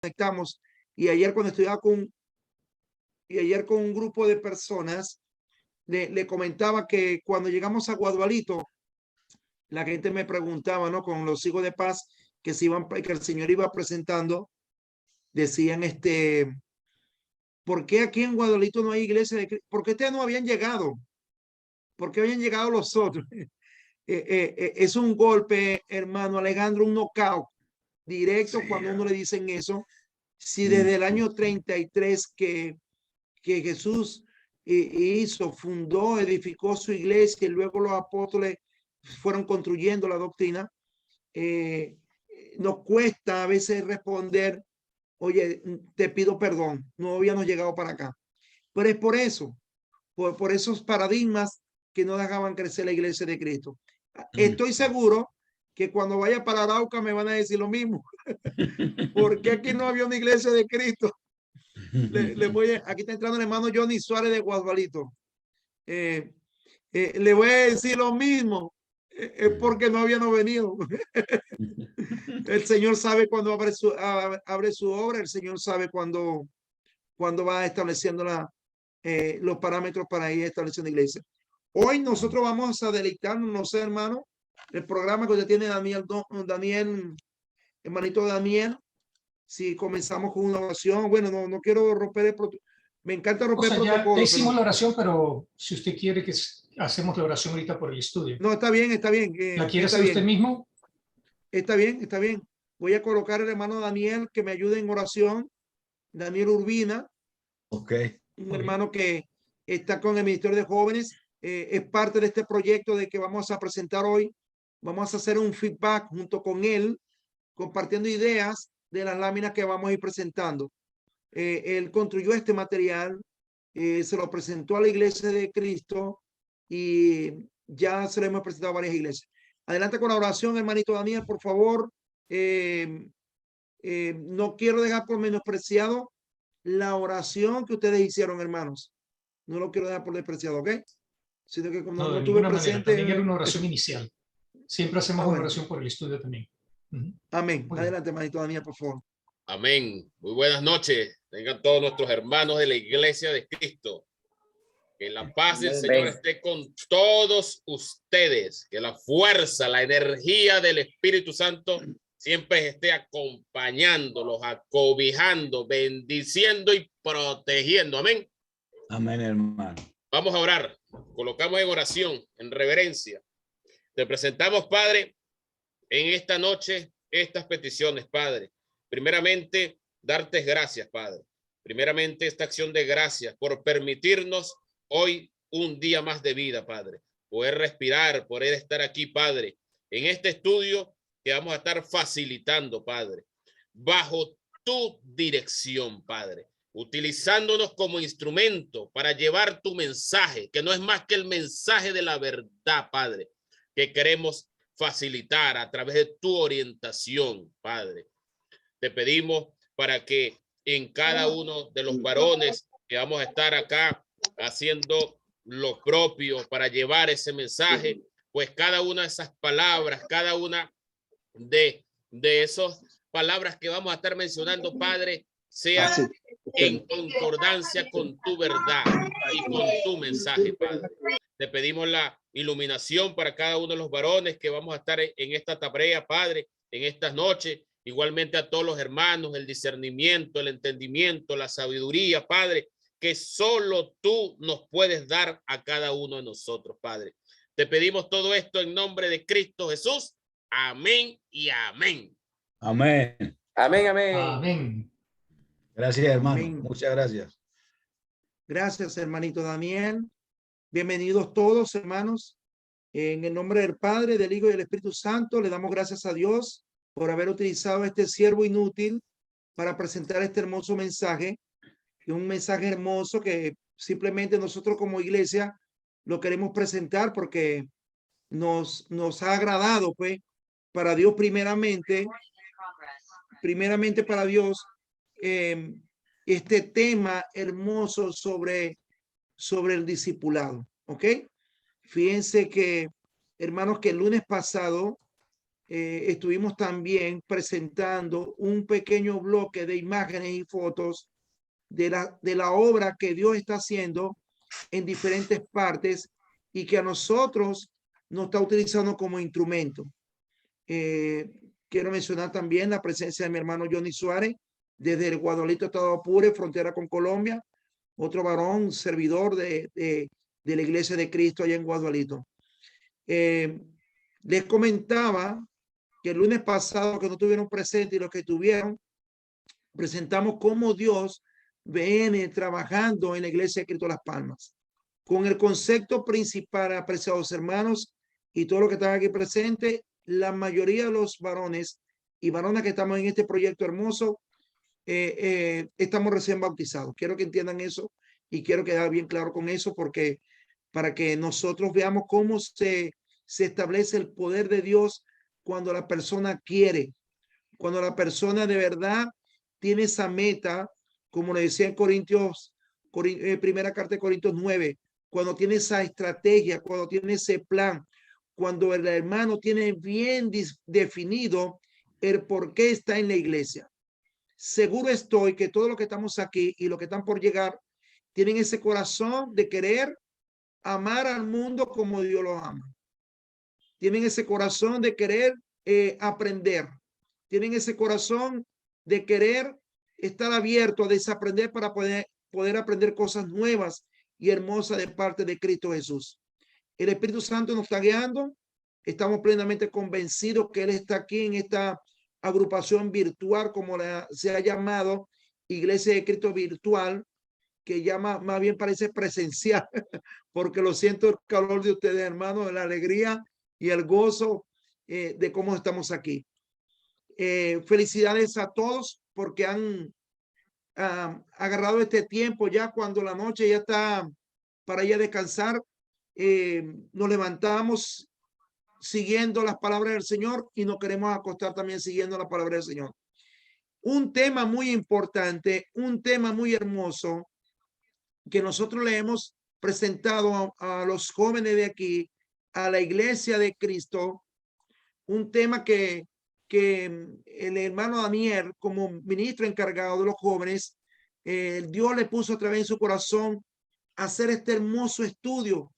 conectamos. Y ayer cuando estudiaba con un grupo de personas, le comentaba que cuando llegamos a Guadualito, la gente me preguntaba, ¿no? Con los hijos de paz que que el Señor iba presentando, decían, ¿por qué aquí en Guadualito no hay iglesia de Cristo? ¿Por qué ustedes no habían llegado? ¿Por qué habían llegado los otros? Es un golpe, hermano Alejandro, un knockout directo cuando uno le dicen eso. Si desde el año 33 que Jesús fundó, edificó su iglesia y luego los apóstoles fueron construyendo la doctrina, nos cuesta a veces responder, oye, te pido perdón, no habíamos llegado para acá. Pero es por eso, por esos paradigmas que no dejaban crecer la iglesia de Cristo. Estoy seguro que cuando vaya para Arauca me van a decir lo mismo. Porque aquí no había una iglesia de Cristo. Aquí está entrando el hermano Johnny Suárez de Guadualito. Le voy a decir lo mismo. Es porque no habíamos venido. El Señor sabe cuándo abre su obra. El Señor sabe cuándo va estableciendo los parámetros para ir estableciendo iglesia. Hoy nosotros vamos a deleitarnos, no sé, hermano, el programa que usted tiene, Daniel, hermanito Daniel. Si comenzamos con una oración, bueno, no quiero romper el protocolo. Me encanta romper el protocolo. Ya hicimos la oración, pero si usted quiere que hacemos la oración ahorita por el estudio. No, está bien. ¿La quiere hacer usted mismo? Está bien. Voy a colocar al hermano Daniel que me ayude en oración. Daniel Urbina. Ok. Un hermano que está con el Ministerio de Jóvenes. Es parte de este proyecto de que vamos a presentar hoy. Vamos a hacer un feedback junto con él, compartiendo ideas de las láminas que vamos a ir presentando. Él construyó este material, se lo presentó a la iglesia de Cristo y ya se lo hemos presentado a varias iglesias. Adelante con la oración, hermanito Daniel, por favor. No quiero dejar por menospreciado la oración que ustedes hicieron, hermanos. No lo quiero dejar por despreciado, ¿ok? Sino que como no tuve presente. También era una oración inicial. Siempre hacemos una oración por el estudio también. Amén. Adelante, hermanito Daniel, por favor. Amén. Muy buenas noches. Tengan todos nuestros hermanos de la Iglesia de Cristo. Que la paz del Señor esté con todos ustedes. Que la fuerza, la energía del Espíritu Santo siempre esté acompañándolos, acobijando, bendiciendo y protegiendo. Amén. Amén, hermano. Vamos a orar. Colocamos en oración, en reverencia. Te presentamos, Padre, en esta noche estas peticiones, Padre. Primeramente, darte gracias, Padre. Primeramente, esta acción de gracias por permitirnos hoy un día más de vida, Padre. Poder respirar, poder estar aquí, Padre, en este estudio que vamos a estar facilitando, Padre, bajo tu dirección, Padre, utilizándonos como instrumento para llevar tu mensaje, que no es más que el mensaje de la verdad, Padre, que queremos facilitar a través de tu orientación, Padre. Te pedimos para que en cada uno de los varones que vamos a estar acá haciendo lo propio para llevar ese mensaje, pues cada una de esas palabras, cada una de esas palabras que vamos a estar mencionando, Padre, sea en concordancia con tu verdad y con tu mensaje, Padre. Te pedimos la iluminación para cada uno de los varones que vamos a estar en esta tarea, Padre, en estas noches. Igualmente a todos los hermanos, el discernimiento, el entendimiento, la sabiduría, Padre, que solo tú nos puedes dar a cada uno de nosotros, Padre. Te pedimos todo esto en nombre de Cristo Jesús. Amén y amén. Amén. Amén, amén. Amén. Gracias, hermano. Amén. Muchas gracias. Gracias, hermanito Daniel. Bienvenidos todos, hermanos. En el nombre del Padre, del Hijo y del Espíritu Santo, le damos gracias a Dios por haber utilizado este siervo inútil para presentar este hermoso mensaje. Un mensaje hermoso que simplemente nosotros como iglesia lo queremos presentar porque nos ha agradado, pues, para Dios primeramente para Dios, este tema hermoso sobre el discipulado, ¿ok? Fíjense que, hermanos, que el lunes pasado estuvimos también presentando un pequeño bloque de imágenes y fotos de la obra que Dios está haciendo en diferentes partes y que a nosotros nos está utilizando como instrumento. Quiero mencionar también la presencia de mi hermano Johnny Suárez desde el Guadalito, Estado Apure, frontera con Colombia, otro varón, servidor de la Iglesia de Cristo allá en Guadalito. Les comentaba que el lunes pasado, que no tuvieron presente, y los que tuvieron, presentamos cómo Dios viene trabajando en la Iglesia de Cristo Las Palmas, con el concepto principal, apreciados hermanos, y todos los que están aquí presentes, la mayoría de los varones y varonas que estamos en este proyecto hermoso, estamos recién bautizados. Quiero que entiendan eso y quiero quedar bien claro con eso, porque para que nosotros veamos cómo se establece el poder de Dios cuando la persona quiere, cuando la persona de verdad tiene esa meta, como le decía en Corintios, primera carta de Corintios 9, cuando tiene esa estrategia, cuando tiene ese plan, cuando el hermano tiene bien definido el por qué está en la iglesia. Seguro estoy que todos los que estamos aquí y los que están por llegar tienen ese corazón de querer amar al mundo como Dios los ama. Tienen ese corazón de querer aprender. Tienen ese corazón de querer estar abierto a desaprender para poder aprender cosas nuevas y hermosas de parte de Cristo Jesús. El Espíritu Santo nos está guiando. Estamos plenamente convencidos que Él está aquí en esta agrupación virtual, como se ha llamado, Iglesia de Cristo Virtual, que ya más bien parece presencial, porque lo siento el calor de ustedes, hermanos, la alegría y el gozo de cómo estamos aquí. Felicidades a todos porque han agarrado este tiempo ya cuando la noche ya está para ya descansar. Nos levantamos siguiendo las palabras del Señor y nos queremos acostar también siguiendo la palabra del Señor. Un tema muy importante, un tema muy hermoso que nosotros le hemos presentado a los jóvenes de aquí, a la Iglesia de Cristo, un tema que el hermano Daniel, como ministro encargado de los jóvenes, Dios le puso a través de su corazón hacer este hermoso estudio.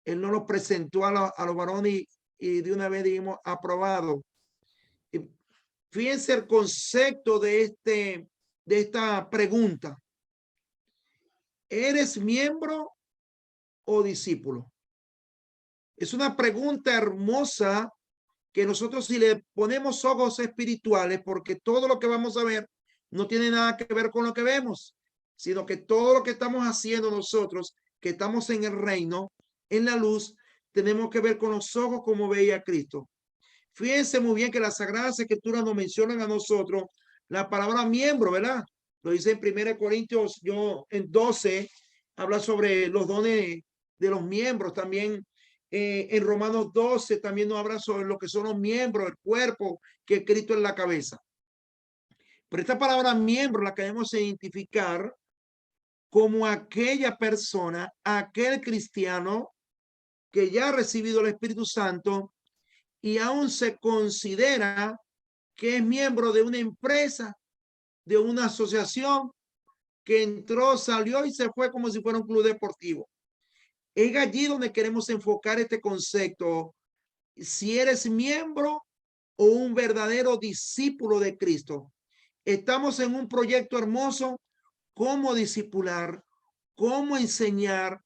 Él nos lo presentó a los varones y de una vez dijimos aprobado. Fíjense el concepto de esta pregunta. ¿Eres miembro o discípulo? Es una pregunta hermosa que nosotros, si le ponemos ojos espirituales, porque todo lo que vamos a ver no tiene nada que ver con lo que vemos, sino que todo lo que estamos haciendo nosotros, que estamos en el reino, en la luz, tenemos que ver con los ojos como veía Cristo. Fíjense muy bien que las Sagradas Escrituras nos mencionan a nosotros la palabra miembro, ¿verdad? Lo dice en 1 Corintios, en 12, habla sobre los dones de los miembros. También en Romanos 12 también nos habla sobre lo que son los miembros, el cuerpo, que Cristo es la cabeza. Pero esta palabra miembro la queremos identificar como aquella persona, aquel cristiano que ya ha recibido el Espíritu Santo y aún se considera que es miembro de una empresa, de una asociación, que entró, salió y se fue como si fuera un club deportivo. Es allí donde queremos enfocar este concepto. Si eres miembro o un verdadero discípulo de Cristo. Estamos en un proyecto hermoso, cómo discipular, cómo enseñar,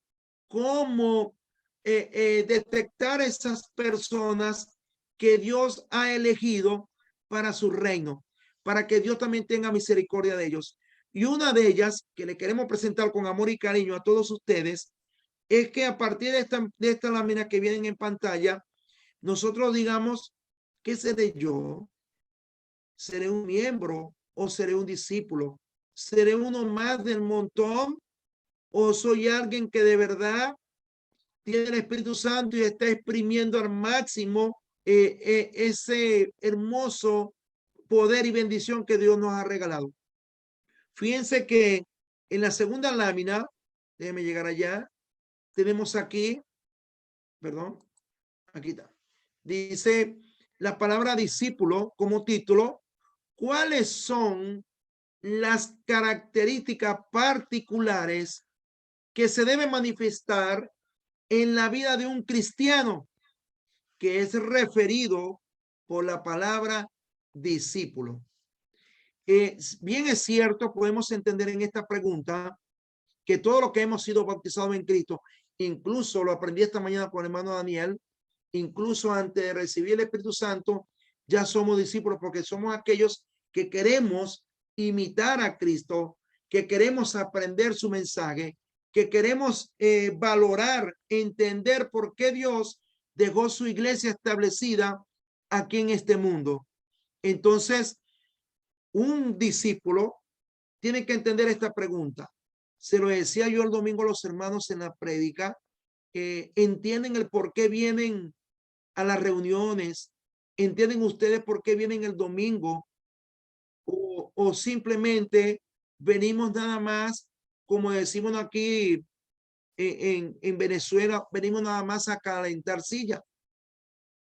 cómo detectar esas personas que Dios ha elegido para su reino, para que Dios también tenga misericordia de ellos. Y una de ellas que le queremos presentar con amor y cariño a todos ustedes es que a partir de esta lámina que vienen en pantalla, nosotros digamos, ¿qué seré yo? ¿Seré un miembro o seré un discípulo? ¿Seré uno más del montón o soy alguien que de verdad tiene el Espíritu Santo y está exprimiendo al máximo ese hermoso poder y bendición que Dios nos ha regalado? Fíjense que en la segunda lámina, déjenme llegar allá, tenemos aquí, perdón, aquí está. Dice la palabra discípulo como título, ¿cuáles son las características particulares que se deben manifestar en la vida de un cristiano que es referido por la palabra discípulo? Bien es cierto, podemos entender en esta pregunta que todo lo que hemos sido bautizados en Cristo, incluso lo aprendí esta mañana con el hermano Daniel, incluso antes de recibir el Espíritu Santo, ya somos discípulos porque somos aquellos que queremos imitar a Cristo, que queremos aprender su mensaje, que queremos valorar, entender por qué Dios dejó su iglesia establecida aquí en este mundo. Entonces, un discípulo tiene que entender esta pregunta. Se lo decía yo el domingo a los hermanos en la prédica. ¿Entienden el por qué vienen a las reuniones? ¿Entienden ustedes por qué vienen el domingo? O simplemente venimos nada más, como decimos aquí en Venezuela, venimos nada más a calentar silla.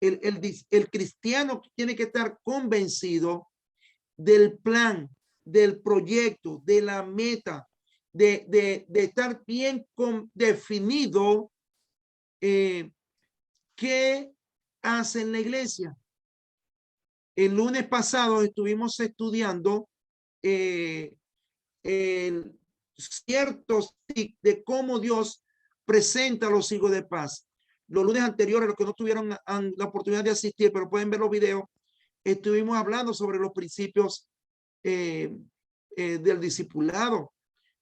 El cristiano tiene que estar convencido del plan, del proyecto, de la meta, de estar bien definido qué hace en la iglesia. El lunes pasado estuvimos estudiando ciertos tips de cómo Dios presenta a los hijos de paz. Los lunes anteriores, los que no tuvieron la oportunidad de asistir, pero pueden ver los videos, estuvimos hablando sobre los principios del discipulado.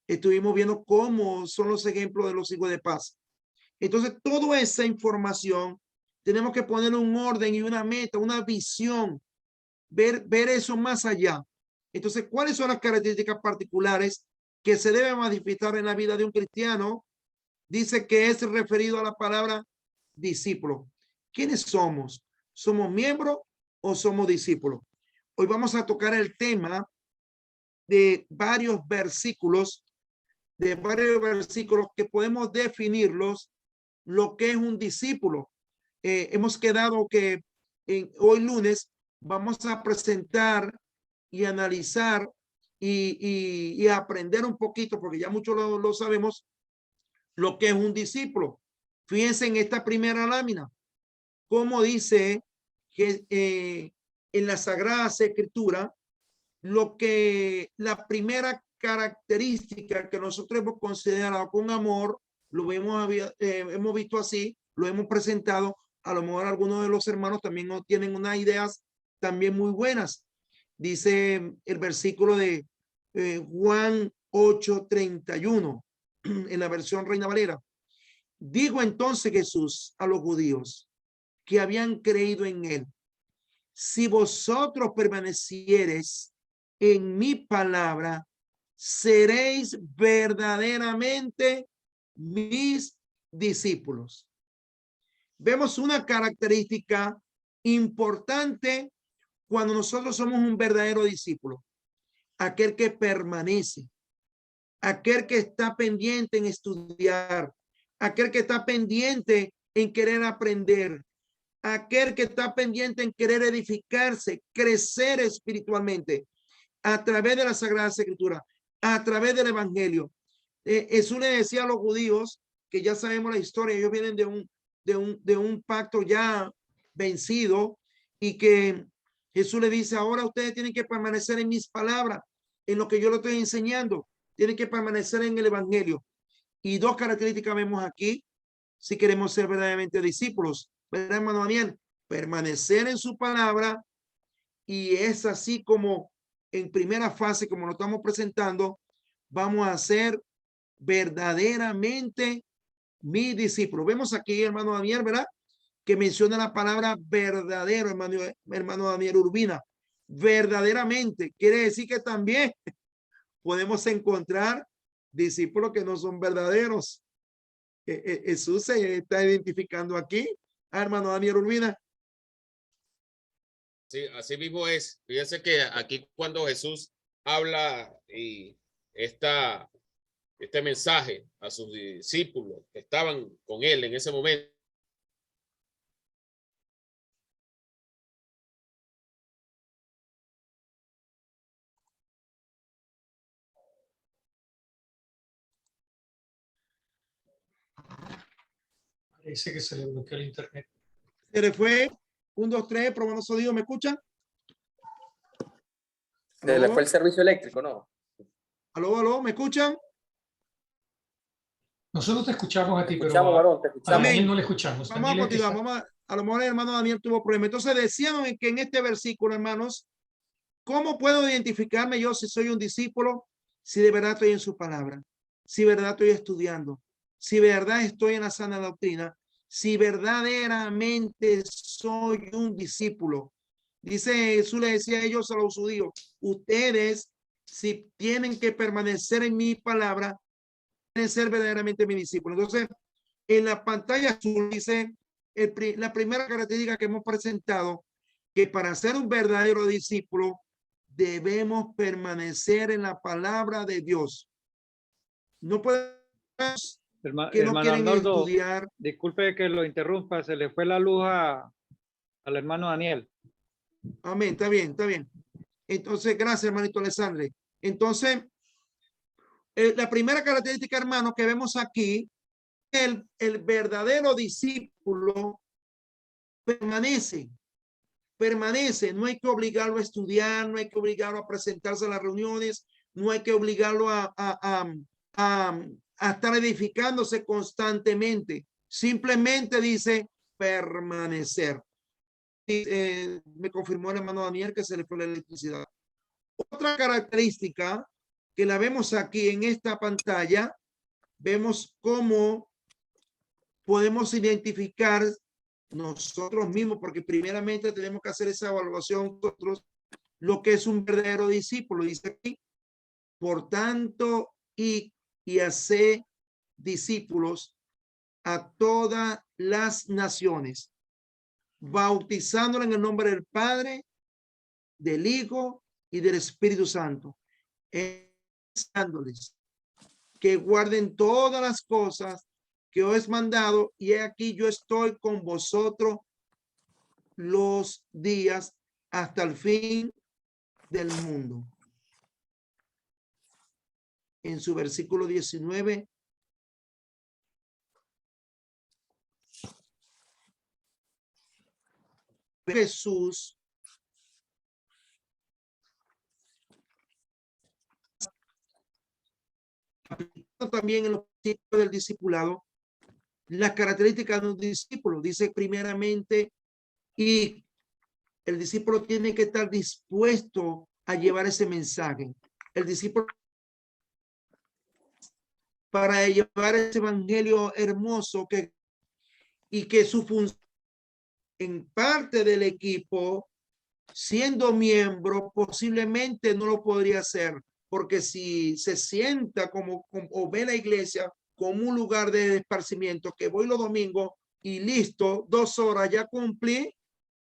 Estuvimos viendo cómo son los ejemplos de los hijos de paz. Entonces, toda esa información tenemos que poner un orden y una meta, una visión, ver eso más allá. Entonces, ¿cuáles son las características particulares que se deben manifestar en la vida de un cristiano? Dice que es referido a la palabra discípulo. ¿Quiénes somos? ¿Somos miembros o somos discípulos? Hoy vamos a tocar el tema de varios versículos que podemos definirlos, lo que es un discípulo. Hemos quedado que hoy lunes vamos a presentar y analizar y aprender un poquito, porque ya muchos lo sabemos, lo que es un discípulo. Fíjense en esta primera lámina, como dice que en la Sagrada Escritura, lo que la primera característica que nosotros hemos considerado con amor, lo hemos visto así, lo hemos presentado. A lo mejor algunos de los hermanos también no tienen unas ideas también muy buenas. Dice el versículo de Juan 8:31 en la versión Reina Valera. Digo entonces Jesús a los judíos que habían creído en él: si vosotros permaneciereis en mi palabra, seréis verdaderamente mis discípulos. Vemos una característica importante cuando nosotros somos un verdadero discípulo: aquel que permanece, aquel que está pendiente en estudiar, aquel que está pendiente en querer aprender, aquel que está pendiente en querer edificarse, crecer espiritualmente a través de la Sagrada Escritura, a través del Evangelio. Jesús le decía a los judíos, que ya sabemos la historia, ellos vienen de un pacto ya vencido, y que Jesús le dice: ahora ustedes tienen que permanecer en mis palabras, en lo que yo les estoy enseñando, tienen que permanecer en el Evangelio. Y dos características vemos aquí si queremos ser verdaderamente discípulos, ¿verdad, hermano Daniel? Permanecer en su palabra, y es así como en primera fase, como lo estamos presentando, vamos a ser verdaderamente mi discípulo. Vemos aquí, hermano Daniel, ¿verdad?, que menciona la palabra verdadero, hermano Daniel Urbina. Verdaderamente quiere decir que también podemos encontrar discípulos que no son verdaderos. Jesús se está identificando aquí, hermano Daniel Urbina. Sí, así mismo es. Fíjense que aquí cuando Jesús habla y este mensaje a sus discípulos que estaban con él en ese momento, Dice que se le bloqueó el internet. Se le fue. 1, 2, 3, probando sonido. ¿Me escuchan? Se le fue el servicio eléctrico, ¿no? Aló, aló, ¿me escuchan? Nosotros te escuchamos a ti, Escuchamos, pero varón, te a escuchamos. Daniel no le escuchamos. Vamos a Daniel continuar. A lo mejor el hermano Daniel tuvo problemas. Entonces decíamos que en este versículo, hermanos, ¿cómo puedo identificarme yo si soy un discípulo? Si de verdad estoy en su palabra, si de verdad estoy estudiando, si de verdad estoy en la sana doctrina, si verdaderamente soy un discípulo. Dice Jesús, le decía a ellos, a los judíos, ustedes si tienen que permanecer en mi palabra, deben ser verdaderamente mi discípulo. Entonces, en la pantalla azul dice la primera característica que hemos presentado, que para ser un verdadero discípulo debemos permanecer en la palabra de Dios. No podemos que no hermano quieren Arnoldo, estudiar. disculpe que lo interrumpa, se le fue la luz al hermano Daniel. Amén, está bien, está bien. Entonces, gracias, hermanito Alessandre. Entonces, la primera característica, hermano, que vemos aquí, el verdadero discípulo permanece, no hay que obligarlo a estudiar, no hay que obligarlo a presentarse a las reuniones, no hay que obligarlo a estar edificándose constantemente. Simplemente dice permanecer. Me confirmó el hermano Daniel que se le fue la electricidad. Otra característica que la vemos aquí en esta pantalla, vemos cómo podemos identificar nosotros mismos, porque primeramente tenemos que hacer esa evaluación nosotros, lo que es un verdadero discípulo. Dice aquí, por tanto, y hacer discípulos a todas las naciones, bautizándolos en el nombre del Padre, del Hijo y del Espíritu Santo, enseñándoles que guarden todas las cosas que os he mandado, y aquí yo estoy con vosotros los días hasta el fin del mundo. En su versículo 19, Jesús también en los principios del discipulado las características de un discípulo. Dice primeramente, y el discípulo tiene que estar dispuesto a llevar ese mensaje. El discípulo, para llevar ese evangelio hermoso y que su función en parte del equipo, siendo miembro, posiblemente no lo podría hacer, porque si se sienta o ve la iglesia como un lugar de esparcimiento, que voy los domingos y listo, 2 horas ya cumplí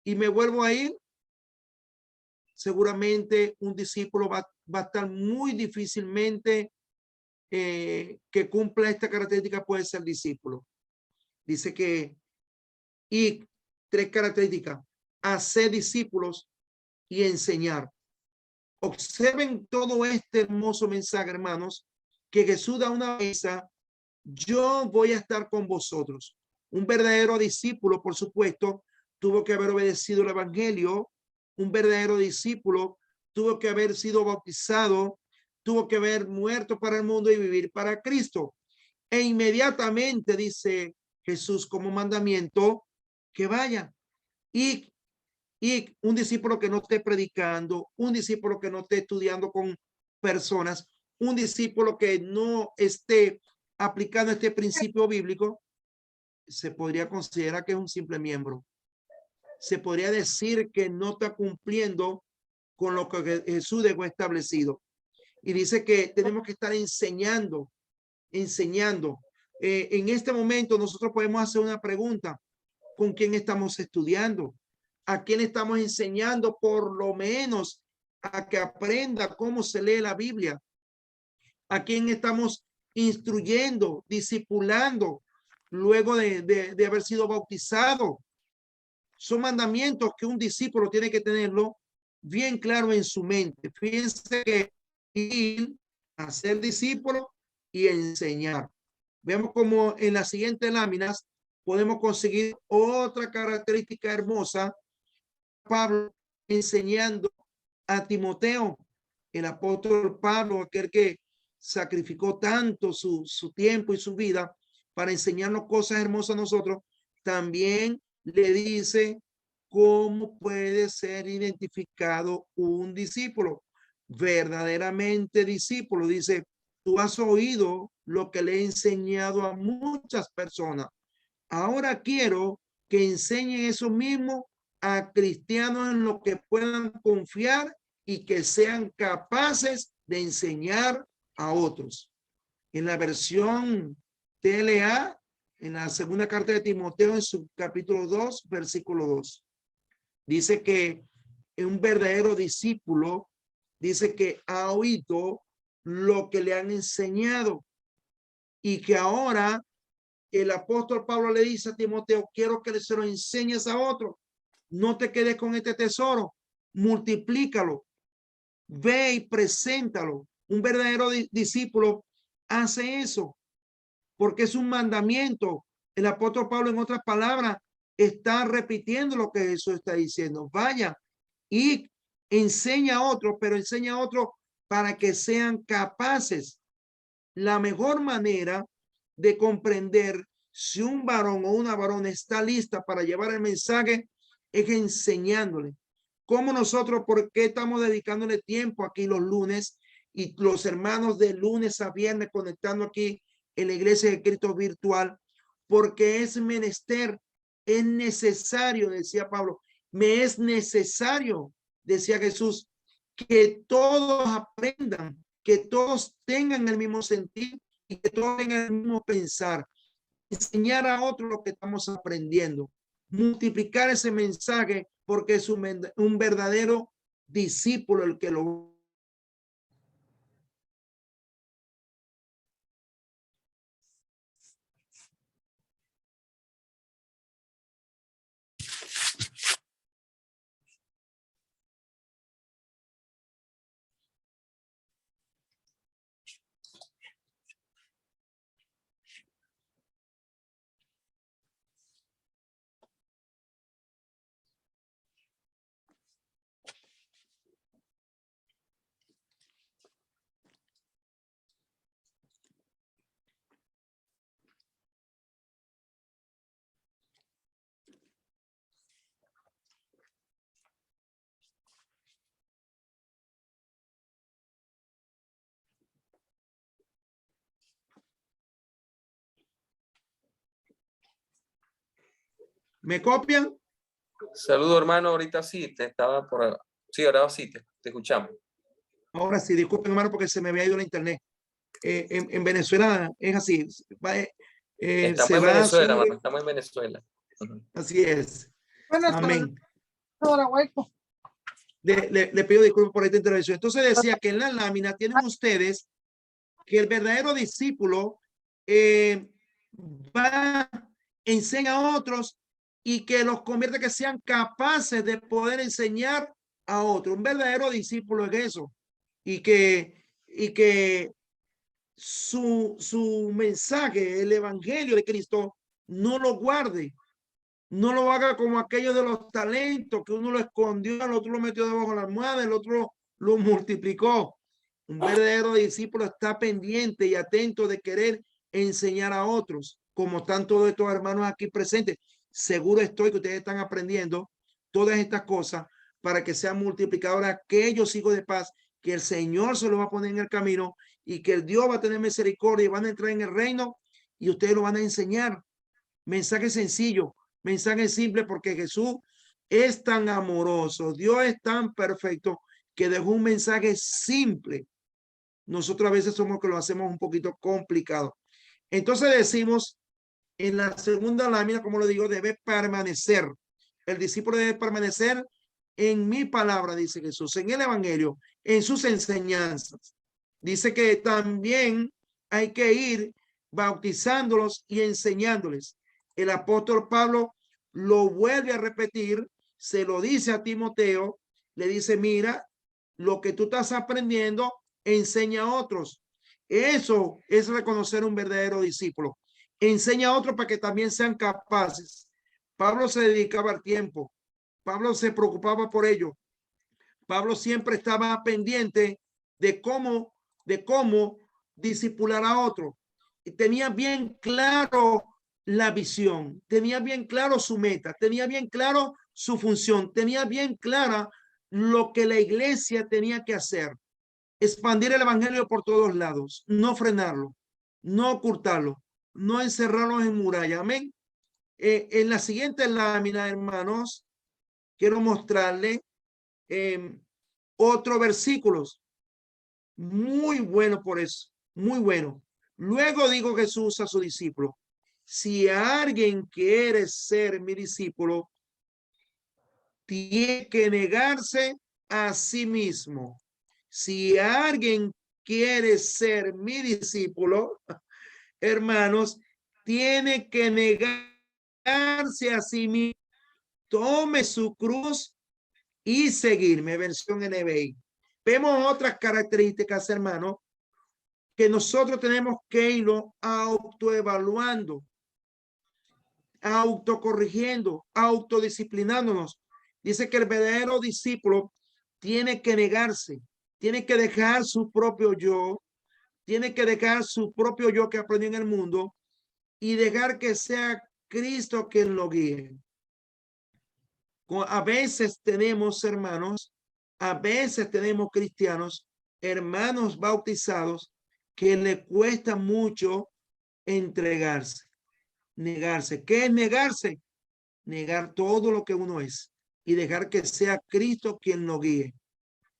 y me vuelvo a ir, seguramente un discípulo va a estar muy difícilmente que cumpla esta característica, puede ser discípulo. Dice que, y 3 características: hacer discípulos y enseñar. Observen todo este hermoso mensaje, hermanos, que Jesús da una mesa. Yo voy a estar con vosotros. Un verdadero discípulo, por supuesto, tuvo que haber obedecido el evangelio. Un verdadero discípulo tuvo que haber sido bautizado, tuvo que haber muerto para el mundo y vivir para Cristo. E inmediatamente dice Jesús como mandamiento que vaya. Y un discípulo que no esté predicando, un discípulo que no esté estudiando con personas, un discípulo que no esté aplicando este principio bíblico, se podría considerar que es un simple miembro. Se podría decir que no está cumpliendo con lo que Jesús dejó establecido. Y dice que tenemos que estar enseñando. En este momento nosotros podemos hacer una pregunta: ¿con quién estamos estudiando? ¿A quién estamos enseñando por lo menos a que aprenda cómo se lee la Biblia? ¿A quién estamos instruyendo, discipulando luego de haber sido bautizado? Son mandamientos que un discípulo tiene que tenerlo bien claro en su mente. Fíjense que ir a ser discípulo y enseñar. Vemos como en las siguientes láminas podemos conseguir otra característica hermosa. Pablo enseñando a Timoteo, el apóstol Pablo, aquel que sacrificó tanto su tiempo y su vida para enseñarnos cosas hermosas a nosotros, también le dice cómo puede ser identificado un discípulo, verdaderamente discípulo. Dice, tú has oído lo que le he enseñado a muchas personas. Ahora quiero que enseñen eso mismo a cristianos en lo que puedan confiar y que sean capaces de enseñar a otros. En la versión TLA, en la segunda carta de Timoteo, en su capítulo 2, versículo 2, dice que un verdadero discípulo dice que ha oído lo que le han enseñado y que ahora el apóstol Pablo le dice a Timoteo, quiero que se lo enseñes a otro. No te quedes con este tesoro, multiplícalo, ve y preséntalo. Un verdadero discípulo hace eso porque es un mandamiento. El apóstol Pablo, en otras palabras, está repitiendo lo que Jesús está diciendo. Vaya y enseña a otros, pero enseña a otros para que sean capaces. La mejor manera de comprender si un varón o una varona está lista para llevar el mensaje es enseñándole. Como nosotros, ¿por qué estamos dedicándole tiempo aquí los lunes y los hermanos de lunes a viernes conectando aquí en la iglesia de Cristo virtual? Porque es menester, es necesario, decía Pablo, me es necesario, decía Jesús, que todos aprendan, que todos tengan el mismo sentir y que todos tengan el mismo pensar. Enseñar a otros lo que estamos aprendiendo, multiplicar ese mensaje, porque es un verdadero discípulo el que lo... ¿Me copian? Saludo, hermano. Ahorita sí, te estaba por... Sí, ahora sí, te escuchamos. Ahora sí, disculpen, hermano, porque se me había ido la internet. En Venezuela es así. Estamos Se en va, Venezuela, sube. hermano. Estamos en Venezuela. Así es. Buenas Amén. tardes. Le pido disculpas por esta intervención. Entonces decía que en la lámina tienen ustedes que el verdadero discípulo va, enseña a otros y que los convierte, que sean capaces de poder enseñar a otros. Un verdadero discípulo es eso. Y que su mensaje, el evangelio de Cristo, no lo guarde. No lo haga como aquello de los talentos, que uno lo escondió, el otro lo metió debajo de la almohada, el otro lo multiplicó. Un verdadero discípulo está pendiente y atento de querer enseñar a otros, como están todos estos hermanos aquí presentes. Seguro estoy que ustedes están aprendiendo todas estas cosas para que sean multiplicadores aquellos hijos de paz que el Señor se los va a poner en el camino y que el Dios va a tener misericordia y van a entrar en el reino y ustedes lo van a enseñar. Mensaje sencillo, mensaje simple, porque Jesús es tan amoroso, Dios es tan perfecto que dejó un mensaje simple. Nosotros a veces somos que lo hacemos un poquito complicado. Entonces decimos en la segunda lámina, como lo digo, debe permanecer. El discípulo debe permanecer en mi palabra, dice Jesús, en el evangelio, en sus enseñanzas. Dice que también hay que ir bautizándolos y enseñándoles. El apóstol Pablo lo vuelve a repetir, se lo dice a Timoteo, le dice, mira, lo que tú estás aprendiendo, enseña a otros. Eso es reconocer un verdadero discípulo. enseña a otros para que también sean capaces. Pablo se dedicaba al tiempo. Pablo se preocupaba por ello. Pablo siempre estaba pendiente de cómo discipular a otro. Y tenía bien claro la visión, tenía bien claro su meta, tenía bien claro su función, tenía bien clara lo que la iglesia tenía que hacer. Expandir el evangelio por todos lados, no frenarlo, no ocultarlo, no encerrarlo en muralla. Amén. En la siguiente lámina, hermanos, quiero mostrarle otro versículos muy bueno por eso, muy bueno. Luego dijo Jesús a su discípulo: si alguien quiere ser mi discípulo, tiene que negarse a sí mismo. Si alguien quiere ser mi discípulo, hermanos, tiene que negarse a sí mismo, tome su cruz y seguirme. Versión NBI. Vemos otras características, hermanos, que nosotros tenemos que irlo autoevaluando, autocorrigiendo, autodisciplinándonos. Dice que el verdadero discípulo tiene que negarse, tiene que dejar su propio yo, tiene que dejar su propio yo que aprendió en el mundo y dejar que sea Cristo quien lo guíe. A veces tenemos hermanos, a veces tenemos cristianos, hermanos bautizados, que le cuesta mucho entregarse, negarse. ¿Qué es negarse? Negar todo lo que uno es y dejar que sea Cristo quien lo guíe.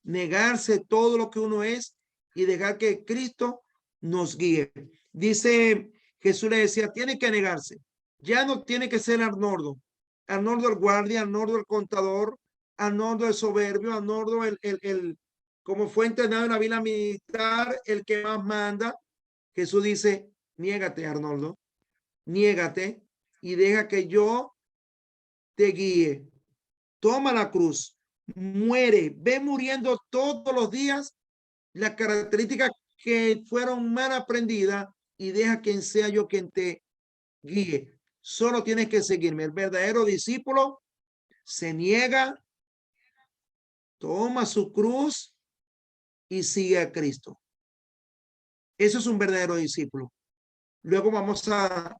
Negarse todo lo que uno es y dejar que Cristo nos guíe. Dice Jesús, le decía, tiene que negarse. Ya no tiene que ser Arnoldo el guardia, Arnoldo el contador, Arnoldo el soberbio, Arnoldo el como fue entrenado en la vida militar, el que más manda. Jesús dice, niégate, Arnoldo, niégate y deja que yo te guíe. Toma la cruz, muere, ve muriendo todos los días las características que fueron mal aprendidas y deja quien sea yo quien te guíe. Solo tienes que seguirme. El verdadero discípulo se niega, toma su cruz y sigue a Cristo. Eso es un verdadero discípulo. Luego vamos a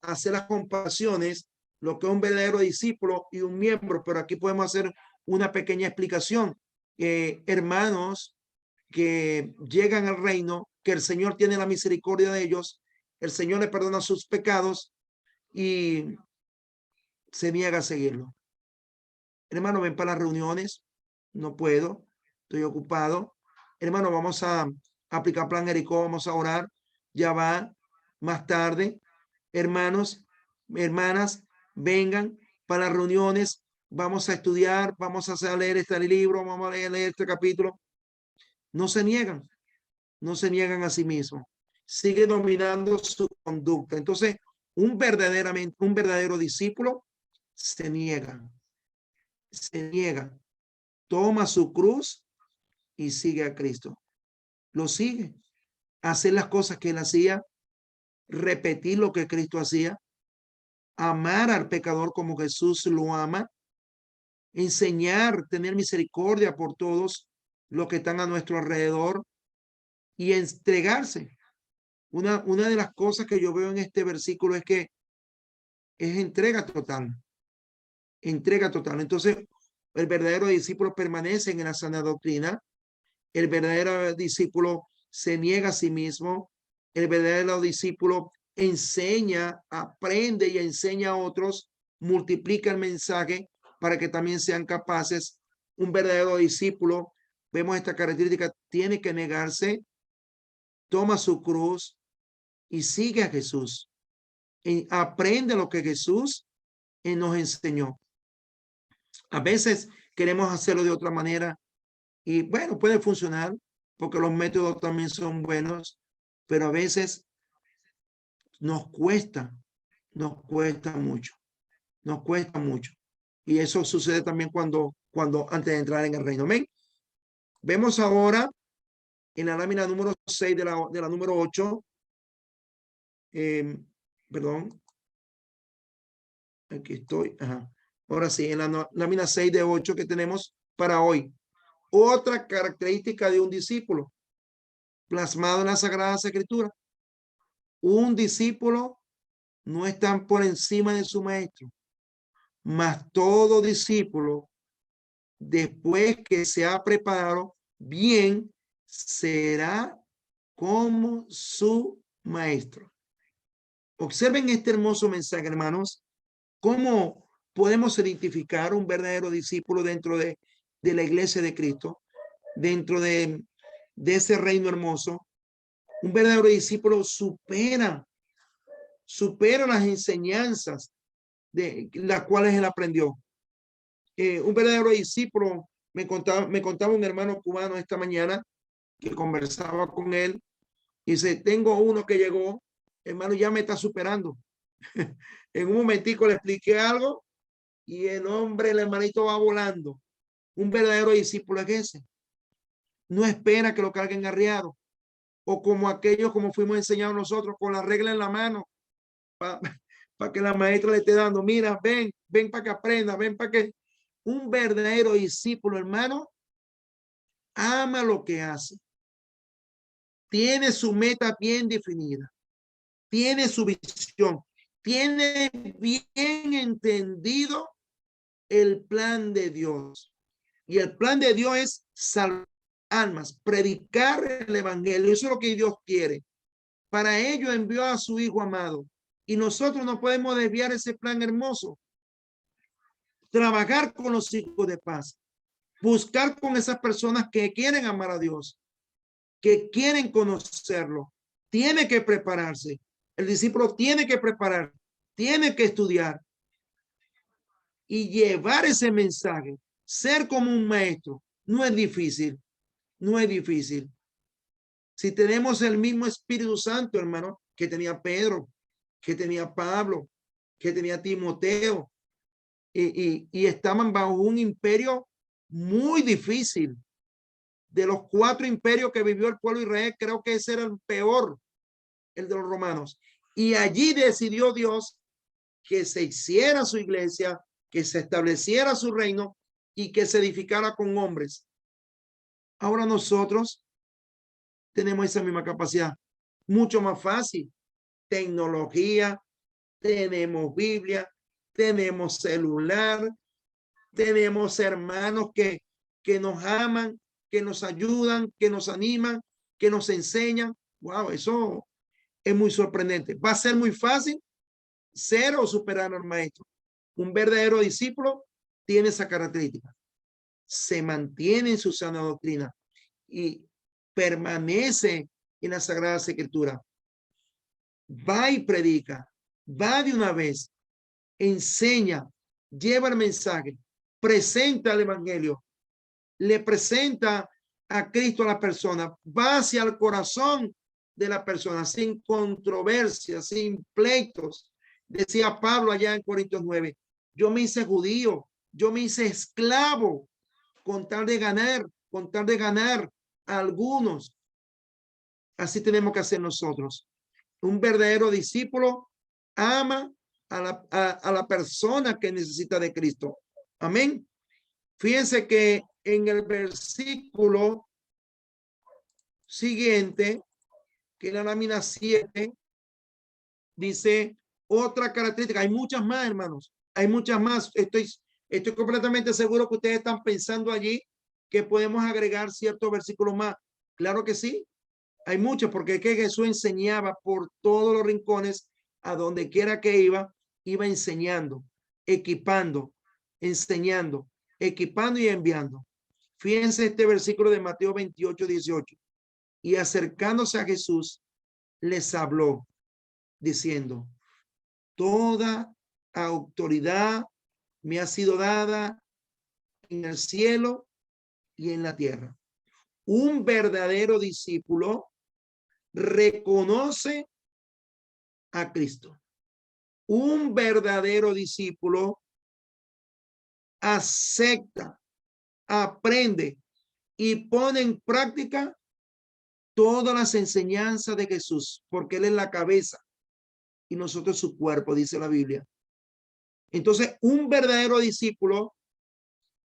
hacer las comparaciones, lo que es un verdadero discípulo y un miembro, pero aquí podemos hacer una pequeña explicación. Hermanos que llegan al reino, que el Señor tiene la misericordia de ellos, el Señor le perdona sus pecados y se niega a seguirlo. Hermano, ven para las reuniones, no puedo, estoy ocupado. Hermano, vamos a aplicar plan Jericó, vamos a orar, ya va, más tarde. Hermanos, hermanas, vengan para las reuniones, vamos a estudiar, vamos a leer este libro, vamos a leer este capítulo. No se niegan, no se niegan a sí mismos, sigue dominando su conducta. Entonces, un verdadero discípulo se niega, toma su cruz y sigue a Cristo. Lo sigue, hacer las cosas que él hacía, repetir lo que Cristo hacía, amar al pecador como Jesús lo ama, enseñar, tener misericordia por todos los que están a nuestro alrededor y entregarse. Una de las cosas que yo veo en este versículo es que es entrega total. Entrega total. Entonces, el verdadero discípulo permanece en la sana doctrina. El verdadero discípulo se niega a sí mismo. El verdadero discípulo enseña, aprende y enseña a otros, multiplica el mensaje para que también sean capaces. Un verdadero discípulo, vemos esta característica, tiene que negarse, toma su cruz y sigue a Jesús. Y aprende lo que Jesús nos enseñó. A veces queremos hacerlo de otra manera y bueno, puede funcionar porque los métodos también son buenos, pero a veces nos cuesta mucho, Y eso sucede también cuando antes de entrar en el reino. Amén. Vemos ahora en la lámina número 6 de la número 8, perdón. Aquí estoy. Ajá. Ahora sí, en la lámina 6 de 8 que tenemos para hoy. Otra característica de un discípulo plasmado en la Sagrada Escritura. Un discípulo no está por encima de su maestro, mas todo discípulo, después que se ha preparado bien, será como su maestro. Observen este hermoso mensaje, hermanos, cómo podemos identificar un verdadero discípulo dentro de la iglesia de Cristo, dentro de ese reino hermoso. Un verdadero discípulo supera las enseñanzas de las cuales él aprendió. Un verdadero discípulo, me contaba un hermano cubano esta mañana que conversaba con él y dice, tengo uno que llegó, hermano, ya me está superando. En un momentico le expliqué algo y el hermanito va volando. Un verdadero discípulo es ese. No espera que lo carguen arriado o como aquellos, como fuimos enseñados nosotros, con la regla en la mano para que la maestra le esté dando, mira, ven para que aprenda, ven para que... Un verdadero discípulo, hermano, ama lo que hace. Tiene su meta bien definida. Tiene su visión. Tiene bien entendido el plan de Dios. Y el plan de Dios es salvar almas, predicar el evangelio. Eso es lo que Dios quiere. Para ello envió a su Hijo amado. Y nosotros no podemos desviar ese plan hermoso. Trabajar con los hijos de paz. Buscar con esas personas que quieren amar a Dios, que quieren conocerlo. Tiene que prepararse. El discípulo tiene que preparar, tiene que estudiar y llevar ese mensaje. Ser como un maestro no es difícil, no es difícil. Si tenemos el mismo Espíritu Santo, hermano, que tenía Pedro, que tenía Pablo, que tenía Timoteo, y estaban bajo un imperio muy difícil. De los 4 imperios que vivió el pueblo de Israel, creo que ese era el peor, el de los romanos. Y allí decidió Dios que se hiciera su iglesia, que se estableciera su reino y que se edificara con hombres. Ahora nosotros tenemos esa misma capacidad, mucho más fácil. Tecnología, tenemos Biblia, tenemos celular, tenemos hermanos que nos aman, que nos ayudan, que nos animan, que nos enseñan. Wow, eso es muy sorprendente. Va a ser muy fácil ser o superar al maestro. Un verdadero discípulo tiene esa característica. Se mantiene en su sana doctrina y permanece en la Sagrada Escritura. Va y predica, va de una vez, enseña, lleva el mensaje, presenta el evangelio, le presenta a Cristo a la persona, va hacia el corazón de la persona, sin controversia, sin pleitos. Decía Pablo allá en Corintios 9, yo me hice judío, yo me hice esclavo con tal de ganar a algunos. Así tenemos que hacer nosotros. Un verdadero discípulo ama a la persona que necesita de Cristo. Amén. Fíjense que en el versículo siguiente, que es la lámina 7, dice otra característica. Hay muchas más, hermanos. Hay muchas más. Estoy completamente seguro que ustedes están pensando allí que podemos agregar ciertos versículos más. Claro que sí. Hay muchos, porque es que Jesús enseñaba por todos los rincones, a donde quiera que iba enseñando, equipando, enseñando, equipando y enviando. Fíjense este versículo de Mateo 28, 18. Y acercándose a Jesús, les habló, diciendo, toda autoridad me ha sido dada en el cielo y en la tierra. Un verdadero discípulo reconoce a Cristo. Un verdadero discípulo acepta, aprende y pone en práctica todas las enseñanzas de Jesús, porque Él es la cabeza y nosotros su cuerpo, dice la Biblia. Entonces, un verdadero discípulo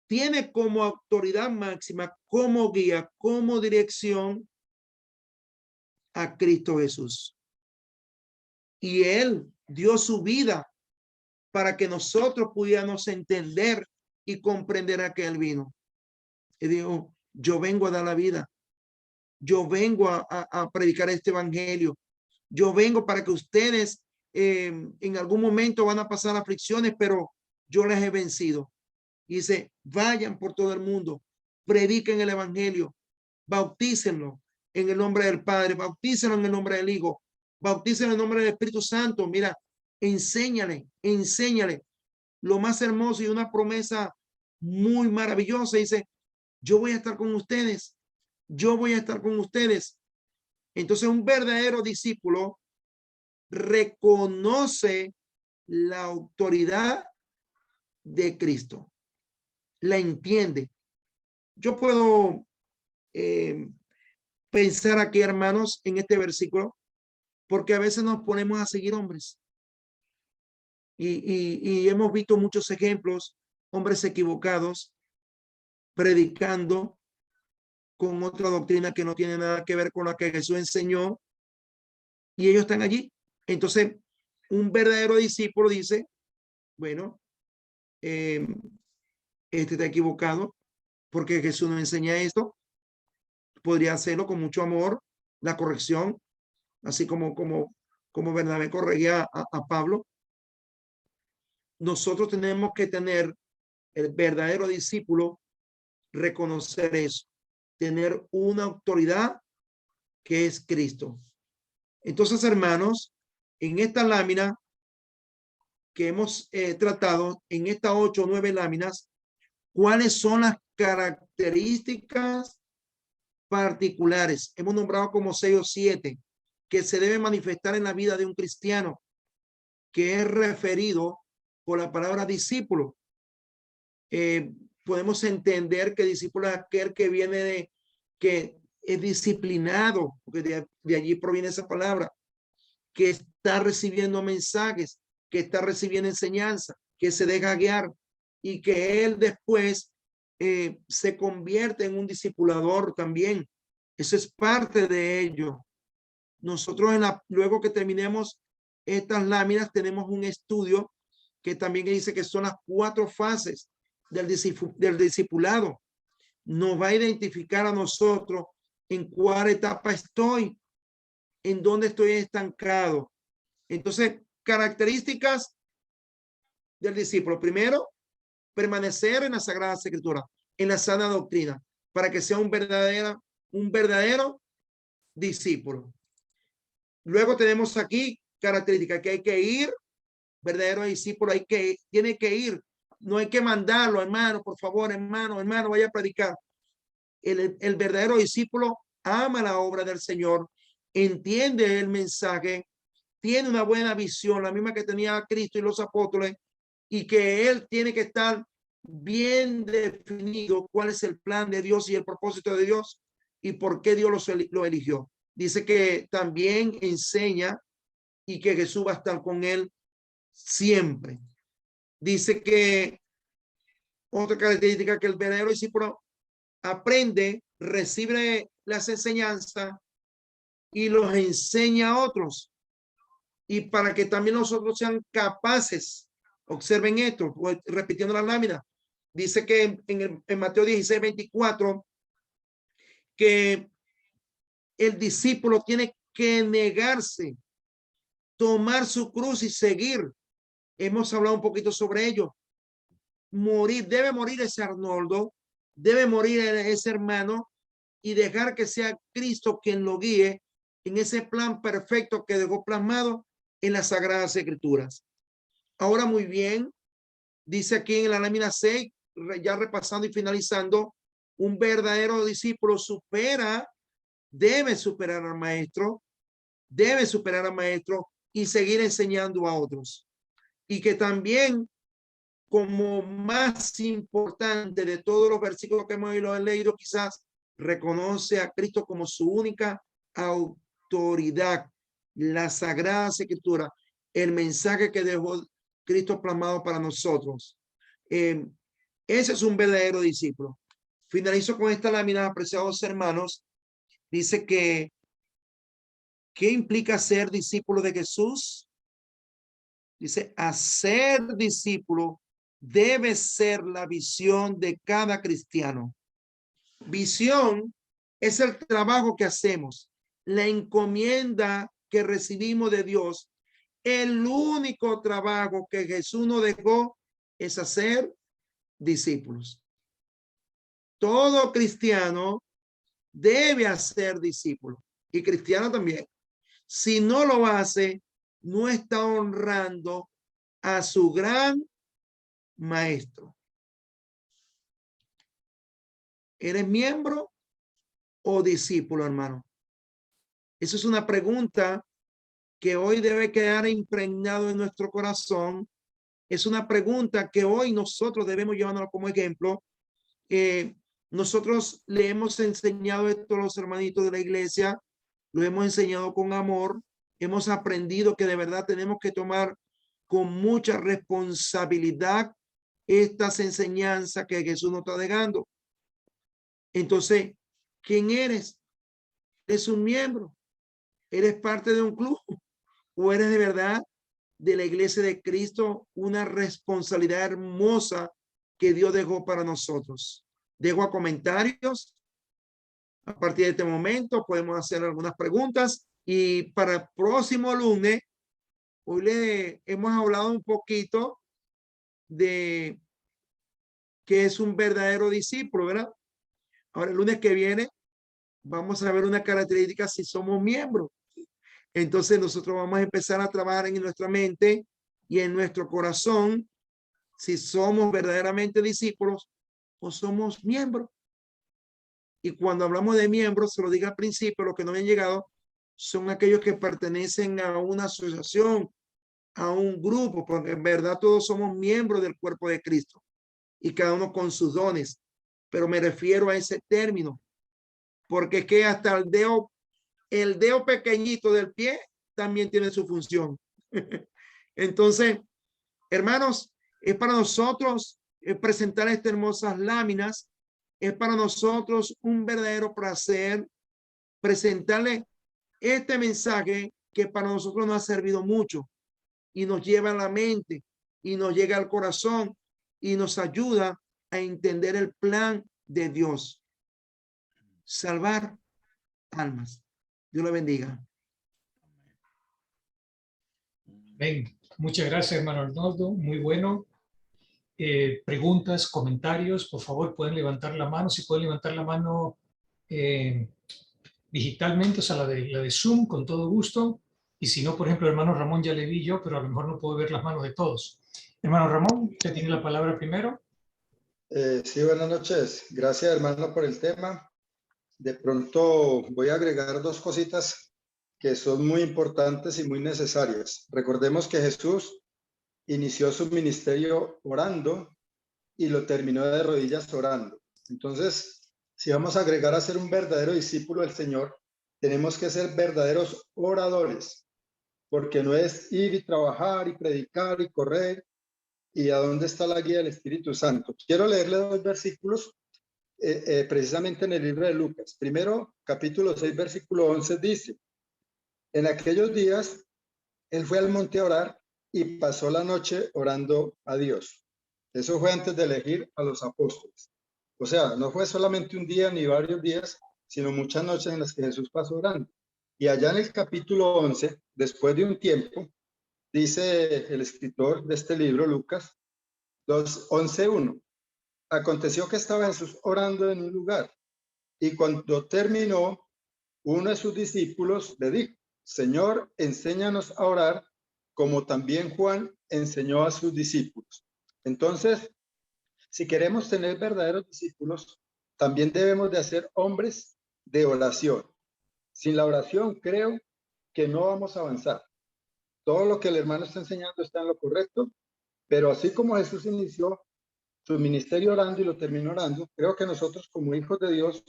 tiene como autoridad máxima, como guía, como dirección a Cristo Jesús. Y él dio su vida para que nosotros pudiéramos entender y comprender a que él vino. Y dijo, yo vengo a dar la vida. Yo vengo a predicar este evangelio. Yo vengo para que ustedes en algún momento van a pasar aflicciones, pero yo les he vencido. Y dice, vayan por todo el mundo, prediquen el evangelio, bautícenlo en el nombre del Padre, bautícenlo en el nombre del Hijo, bautícenlo en el nombre del Espíritu Santo. Mira, enséñale. Lo más hermoso y una promesa muy maravillosa. Dice, yo voy a estar con ustedes. Yo voy a estar con ustedes. Entonces, un verdadero discípulo reconoce la autoridad de Cristo. La entiende. Yo puedo pensar aquí, hermanos, en este versículo, porque a veces nos ponemos a seguir hombres. Y hemos visto muchos ejemplos, hombres equivocados, predicando con otra doctrina que no tiene nada que ver con la que Jesús enseñó, y ellos están allí. Entonces, un verdadero discípulo dice, bueno, este está equivocado porque Jesús nos enseña esto. Podría hacerlo con mucho amor, la corrección, así como Bernabé corregía a Pablo. Nosotros tenemos que tener el verdadero discípulo, reconocer eso, tener una autoridad que es Cristo. Entonces, hermanos, en esta lámina que hemos tratado, en estas 8 o 9 láminas, ¿cuáles son las características particulares? Hemos nombrado como 6 o 7 que se deben manifestar en la vida de un cristiano, que es referido por la palabra discípulo. Podemos entender que discípulo es aquel que viene que es disciplinado, porque de allí proviene esa palabra, que está recibiendo mensajes, que está recibiendo enseñanza, que se deja guiar y que él después se convierte en un discipulador también. Eso es parte de ello. Nosotros luego que terminemos estas láminas tenemos un estudio que también dice que son las 4 fases del discipulado. Nos va a identificar a nosotros en cuál etapa estoy, en dónde estoy estancado. Entonces, características del discípulo. Primero, permanecer en la Sagrada Escritura, en la sana doctrina, para que sea un verdadero discípulo. Luego tenemos aquí características que hay que ir, verdadero discípulo, tiene que ir. No hay que mandarlo, hermano, por favor, hermano, vaya a predicar. El verdadero discípulo ama la obra del Señor, entiende el mensaje, tiene una buena visión, la misma que tenía Cristo y los apóstoles, y que él tiene que estar bien definido cuál es el plan de Dios y el propósito de Dios y por qué Dios lo eligió. Dice que también enseña y que Jesús va a estar con él siempre. Dice que otra característica, que el verdadero discípulo aprende, recibe las enseñanzas y los enseña a otros. Y para que también nosotros sean capaces, observen esto, repitiendo la lámina, dice que en Mateo 16:24, que el discípulo tiene que negarse, tomar su cruz y seguir. Hemos hablado un poquito sobre ello. Debe morir ese Arnoldo, debe morir ese hermano y dejar que sea Cristo quien lo guíe en ese plan perfecto que dejó plasmado en las Sagradas Escrituras. Ahora, muy bien, dice aquí en la lámina 6, ya repasando y finalizando, un verdadero discípulo debe superar al maestro y seguir enseñando a otros. Y que también, como más importante de todos los versículos que hemos leído, quizás reconoce a Cristo como su única autoridad, la Sagrada Escritura, el mensaje que dejó Cristo plasmado para nosotros. Ese es un verdadero discípulo. Finalizo con esta lámina, apreciados hermanos. Dice que, ¿qué implica ser discípulo de Jesús? Dice, hacer discípulo debe ser la visión de cada cristiano. Visión es el trabajo que hacemos, la encomienda que recibimos de Dios. El único trabajo que Jesús nos dejó es hacer discípulos. Todo cristiano debe hacer discípulos, y cristiano también. Si no lo hace, no está honrando a su gran maestro. ¿Eres miembro o discípulo, hermano? Esa es una pregunta que hoy debe quedar impregnado en nuestro corazón. Es una pregunta que hoy nosotros debemos llevarnos como ejemplo. Nosotros le hemos enseñado esto a los hermanitos de la iglesia, lo hemos enseñado con amor, hemos aprendido que de verdad tenemos que tomar con mucha responsabilidad estas enseñanzas que Jesús nos está dejando. Entonces, ¿quién eres? ¿Eres un miembro? ¿Eres parte de un club? ¿O eres de verdad de la iglesia de Cristo? Una responsabilidad hermosa que Dios dejó para nosotros. Dejo a comentarios. A partir de este momento podemos hacer algunas preguntas, y para el próximo lunes, hoy le hemos hablado un poquito de qué es un verdadero discípulo, ¿verdad? Ahora el lunes que viene vamos a ver una característica si somos miembros. Entonces nosotros vamos a empezar a trabajar en nuestra mente y en nuestro corazón si somos verdaderamente discípulos o somos miembros. Y cuando hablamos de miembros, se lo diga al principio, los que no han llegado son aquellos que pertenecen a una asociación, a un grupo, porque en verdad todos somos miembros del cuerpo de Cristo y cada uno con sus dones. Pero me refiero a ese término, porque es que hasta el dedo pequeñito del pie también tiene su función. Entonces, hermanos, es para nosotros presentar estas hermosas láminas. Es para nosotros un verdadero placer presentarle este mensaje que para nosotros nos ha servido mucho y nos lleva a la mente y nos llega al corazón y nos ayuda a entender el plan de Dios. Salvar almas. Dios le bendiga. Ven, muchas gracias, hermano Arnoldo. Muy bueno. Preguntas, comentarios, por favor, pueden levantar la mano. Si pueden levantar la mano digitalmente, o sea, la de Zoom, con todo gusto. Y si no, por ejemplo, hermano Ramón ya le vi yo, pero a lo mejor no puedo ver las manos de todos. Hermano Ramón, usted tiene la palabra primero. Sí, buenas noches. Gracias, hermano, por el tema. De pronto voy a agregar dos cositas que son muy importantes y muy necesarias. Recordemos que Jesús inició su ministerio orando y lo terminó de rodillas orando. Entonces, si vamos a agregar a ser un verdadero discípulo del Señor, tenemos que ser verdaderos oradores, porque no es ir y trabajar y predicar y correr. ¿Y a dónde está la guía del Espíritu Santo? Quiero leerle dos versículos precisamente en el libro de Lucas. Primero, capítulo 6, versículo 11 dice: en aquellos días, él fue al monte a orar y pasó la noche orando a Dios. Eso fue antes de elegir a los apóstoles. O sea, no fue solamente un día ni varios días, sino muchas noches en las que Jesús pasó orando. Y allá en el capítulo 11, después de un tiempo, dice el escritor de este libro, Lucas 11:1. Aconteció que estaba Jesús orando en un lugar, y cuando terminó, uno de sus discípulos le dijo: Señor, enséñanos a orar, como también Juan enseñó a sus discípulos. Entonces, si queremos tener verdaderos discípulos, también debemos de ser hombres de oración. Sin la oración, creo que no vamos a avanzar. Todo lo que el hermano está enseñando está en lo correcto, pero así como Jesús inició su ministerio orando y lo terminó orando, creo que nosotros como hijos de Dios,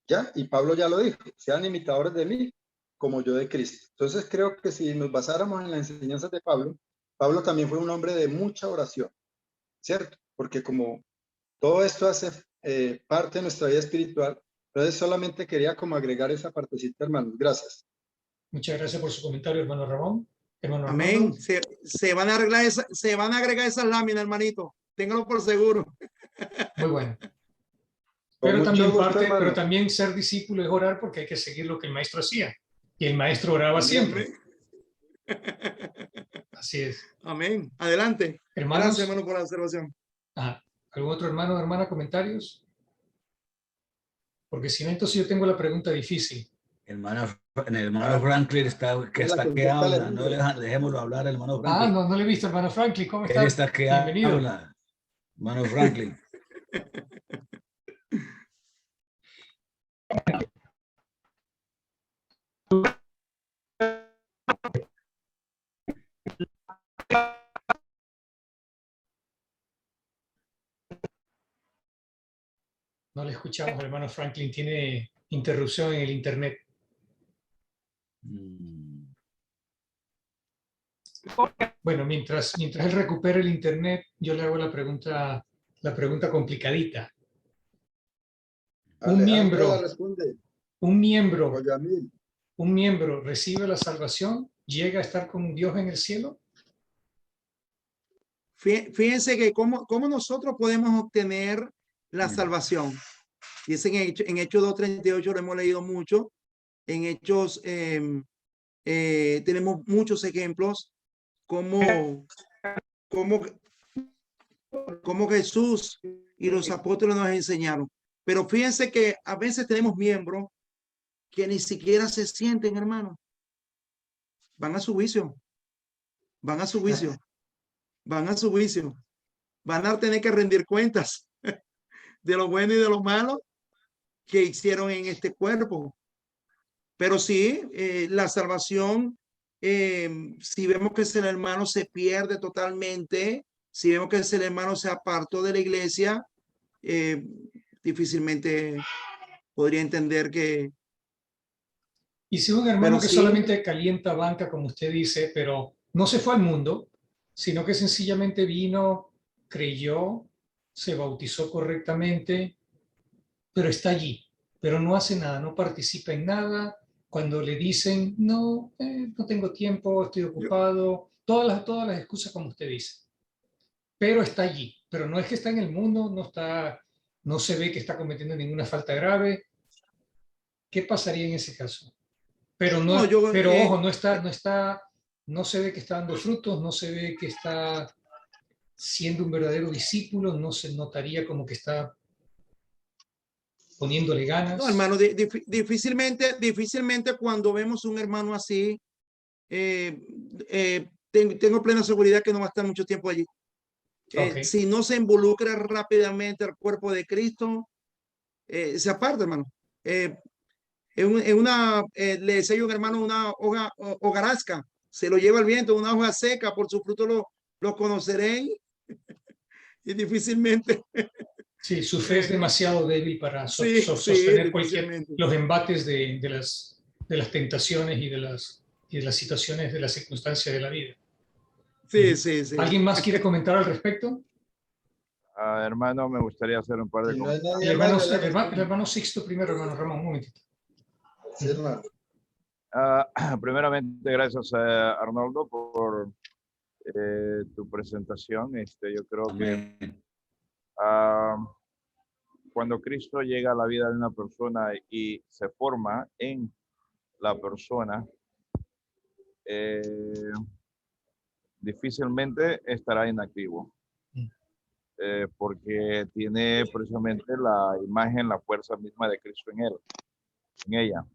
ya, y Pablo ya lo dijo, sean imitadores de mí, como yo de Cristo. Entonces creo que si nos basáramos en las enseñanzas de Pablo, Pablo también fue un hombre de mucha oración, ¿cierto? Porque como todo esto hace parte de nuestra vida espiritual, entonces solamente quería como agregar esa partecita, hermanos. Gracias. Muchas gracias por su comentario, hermano Ramón. Hermano Amén. Arnoldo. Se van a arreglar se van a agregar esas láminas, hermanito. Téngalo por seguro. Muy bueno. Con Pero mucho también gusto, hermano. pero también ser discípulo es orar porque hay que seguir lo que el maestro hacía. Y el maestro oraba Amén. siempre. Así es. Amén. Adelante. Hermanos, Gracias, hermano, por la observación. ¿algún otro hermano o hermana comentarios? Porque si no, entonces yo tengo la pregunta difícil. El hermano Franklin que habla. No dejémoslo hablar, el hermano Franklin. No le he visto, hermano Franklin. ¿Cómo está? Él está que Bienvenido. habla. Hermano Franklin. No le escuchamos, hermano Franklin. Tiene interrupción en el internet. Bueno, mientras él recupera el internet, yo le hago la pregunta complicadita. Alejandro la responde. Un miembro Oyamil. un miembro recibe la salvación, llega a estar con Dios en el cielo. Fíjense que cómo nosotros podemos obtener la salvación. Dicen en Hechos 2:38, lo hemos leído mucho. En Hechos tenemos muchos ejemplos como Jesús y los apóstoles nos enseñaron. Pero fíjense que a veces tenemos miembros que ni siquiera se sienten, hermano. Van a su juicio. Van a su juicio. Van a su juicio. Van a tener que rendir cuentas de lo bueno y de lo malo que hicieron en este cuerpo. Pero sí, la salvación, si vemos que el hermano se pierde totalmente, si vemos que el hermano se apartó de la iglesia, difícilmente podría entender que... Y si un hermano que solamente calienta banca, como usted dice, pero no se fue al mundo, sino que sencillamente vino, creyó, se bautizó correctamente, pero está allí, pero no hace nada, no participa en nada. Cuando le dicen, no tengo tiempo, estoy ocupado, todas las excusas como usted dice, pero está allí, pero no es que está en el mundo, no se ve que está cometiendo ninguna falta grave. ¿Qué pasaría en ese caso? Pero ojo, no se ve que está dando frutos, no se ve que está siendo un verdadero discípulo, no se notaría como que está poniéndole ganas. No, hermano, difícilmente cuando vemos un hermano así, tengo plena seguridad que no va a estar mucho tiempo allí. Si no se involucra rápidamente al cuerpo de Cristo, se aparta, hermano. Le decía yo a un hermano, una hoja hojarasca, se lo lleva el viento, una hoja seca, por su fruto lo conoceréis. Y difícilmente. Sí, su fe es demasiado débil para sostener los embates de las tentaciones y de las situaciones, de las circunstancias de la vida. Sí. ¿Alguien más quiere comentar al respecto? Hermano, me gustaría hacer un par de comentarios. El hermano Sixto primero, hermano Ramón, un momentito. Sí, hermano. Primeramente, gracias a Arnoldo por tu presentación. Yo creo que cuando Cristo llega a la vida de una persona y se forma en la persona, difícilmente estará inactivo. Porque tiene precisamente la imagen, la fuerza misma de Cristo en él, en ella.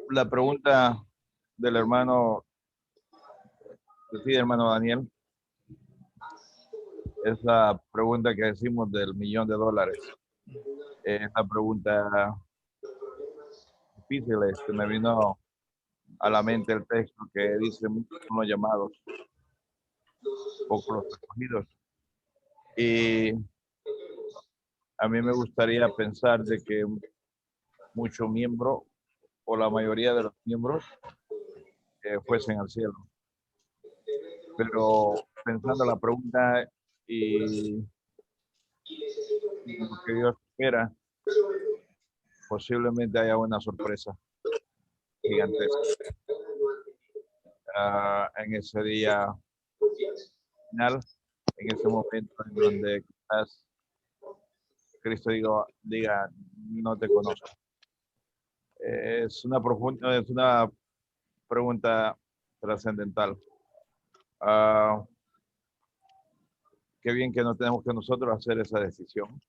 La pregunta del hermano Daniel, es la pregunta que decimos del $1.000.000. Es la pregunta difícil. Me vino a la mente el texto que dice: muchos son los llamados, pocos los escogidos. Y a mí me gustaría pensar de que muchos miembros o la mayoría de los miembros fuesen al cielo. Pero pensando la pregunta y lo que Dios espera, posiblemente haya una sorpresa gigantesca en ese día final, en ese momento en donde quizás Cristo diga no te conozco. Es una pregunta trascendental. Qué bien que no tenemos que nosotros hacer esa decisión.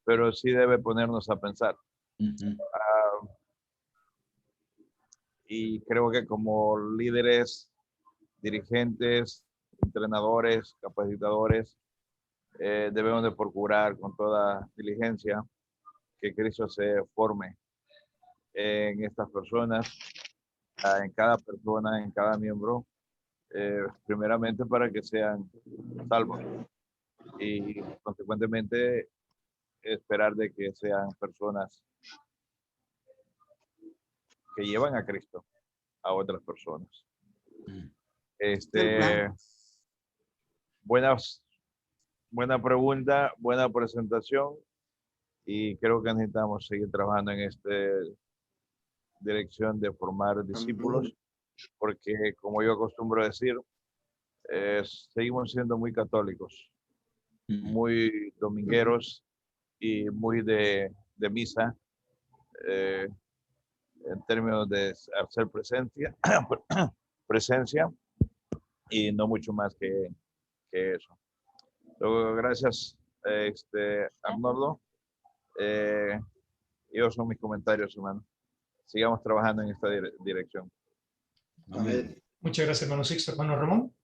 Pero sí debe ponernos a pensar. Y creo que como líderes, dirigentes, entrenadores, capacitadores, debemos de procurar con toda diligencia que Cristo se forme en estas personas, en cada persona, en cada miembro, primeramente para que sean salvos y consecuentemente esperar de que sean personas que llevan a Cristo a otras personas. Buena pregunta, buena presentación, y creo que necesitamos seguir trabajando en esta dirección de formar discípulos, porque como yo acostumbro decir, seguimos siendo muy católicos, muy domingueros y muy de misa, en términos de hacer presencia y no mucho más que eso. Luego, gracias, Arnoldo. Esos son mis comentarios, hermano. Sigamos trabajando en esta dirección. Amén. Muchas gracias, hermano Sixto. Hermano Ramón.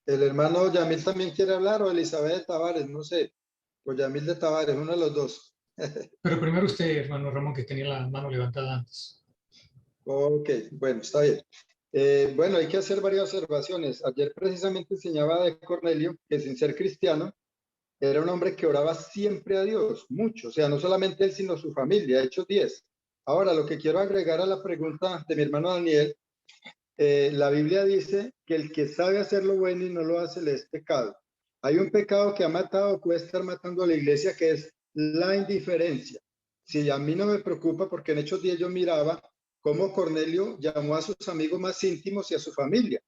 El hermano Yamil también quiere hablar, o Elizabeth de Tavares, no sé, o Yamil de Tavares, uno de los dos. Pero primero usted, hermano Ramón, que tenía la mano levantada antes. Ok, bueno, está bien. Bueno, hay que hacer varias observaciones. Ayer precisamente enseñaba de Cornelio que sin ser cristiano, era un hombre que oraba siempre a Dios, mucho, o sea, no solamente él, sino su familia, Hechos 10. Ahora, lo que quiero agregar a la pregunta de mi hermano Daniel, la Biblia dice que el que sabe hacer lo bueno y no lo hace le es pecado. Hay un pecado que ha matado, puede estar matando a la iglesia, que es la indiferencia. Si a mí no me preocupa, porque en Hechos 10 yo miraba cómo Cornelio llamó a sus amigos más íntimos y a su familia.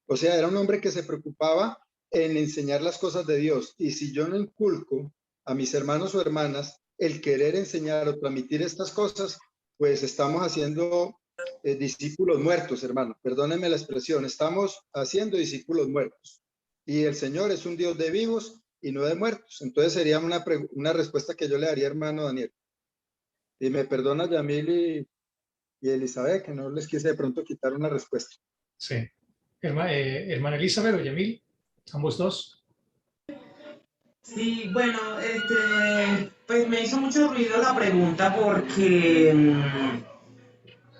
O sea, era un hombre que se preocupaba en enseñar las cosas de Dios. Y si yo no inculco a mis hermanos o hermanas el querer enseñar o transmitir estas cosas, pues estamos haciendo discípulos muertos, hermano. Perdónenme la expresión. Estamos haciendo discípulos muertos. Y el Señor es un Dios de vivos y no de muertos. Entonces sería una respuesta que yo le daría, hermano Daniel. Y me perdona Yamil y Elizabeth, que no les quise de pronto quitar una respuesta. Sí. Hermana Elizabeth o Yamil, ambos dos. Sí, bueno, pues me hizo mucho ruido la pregunta porque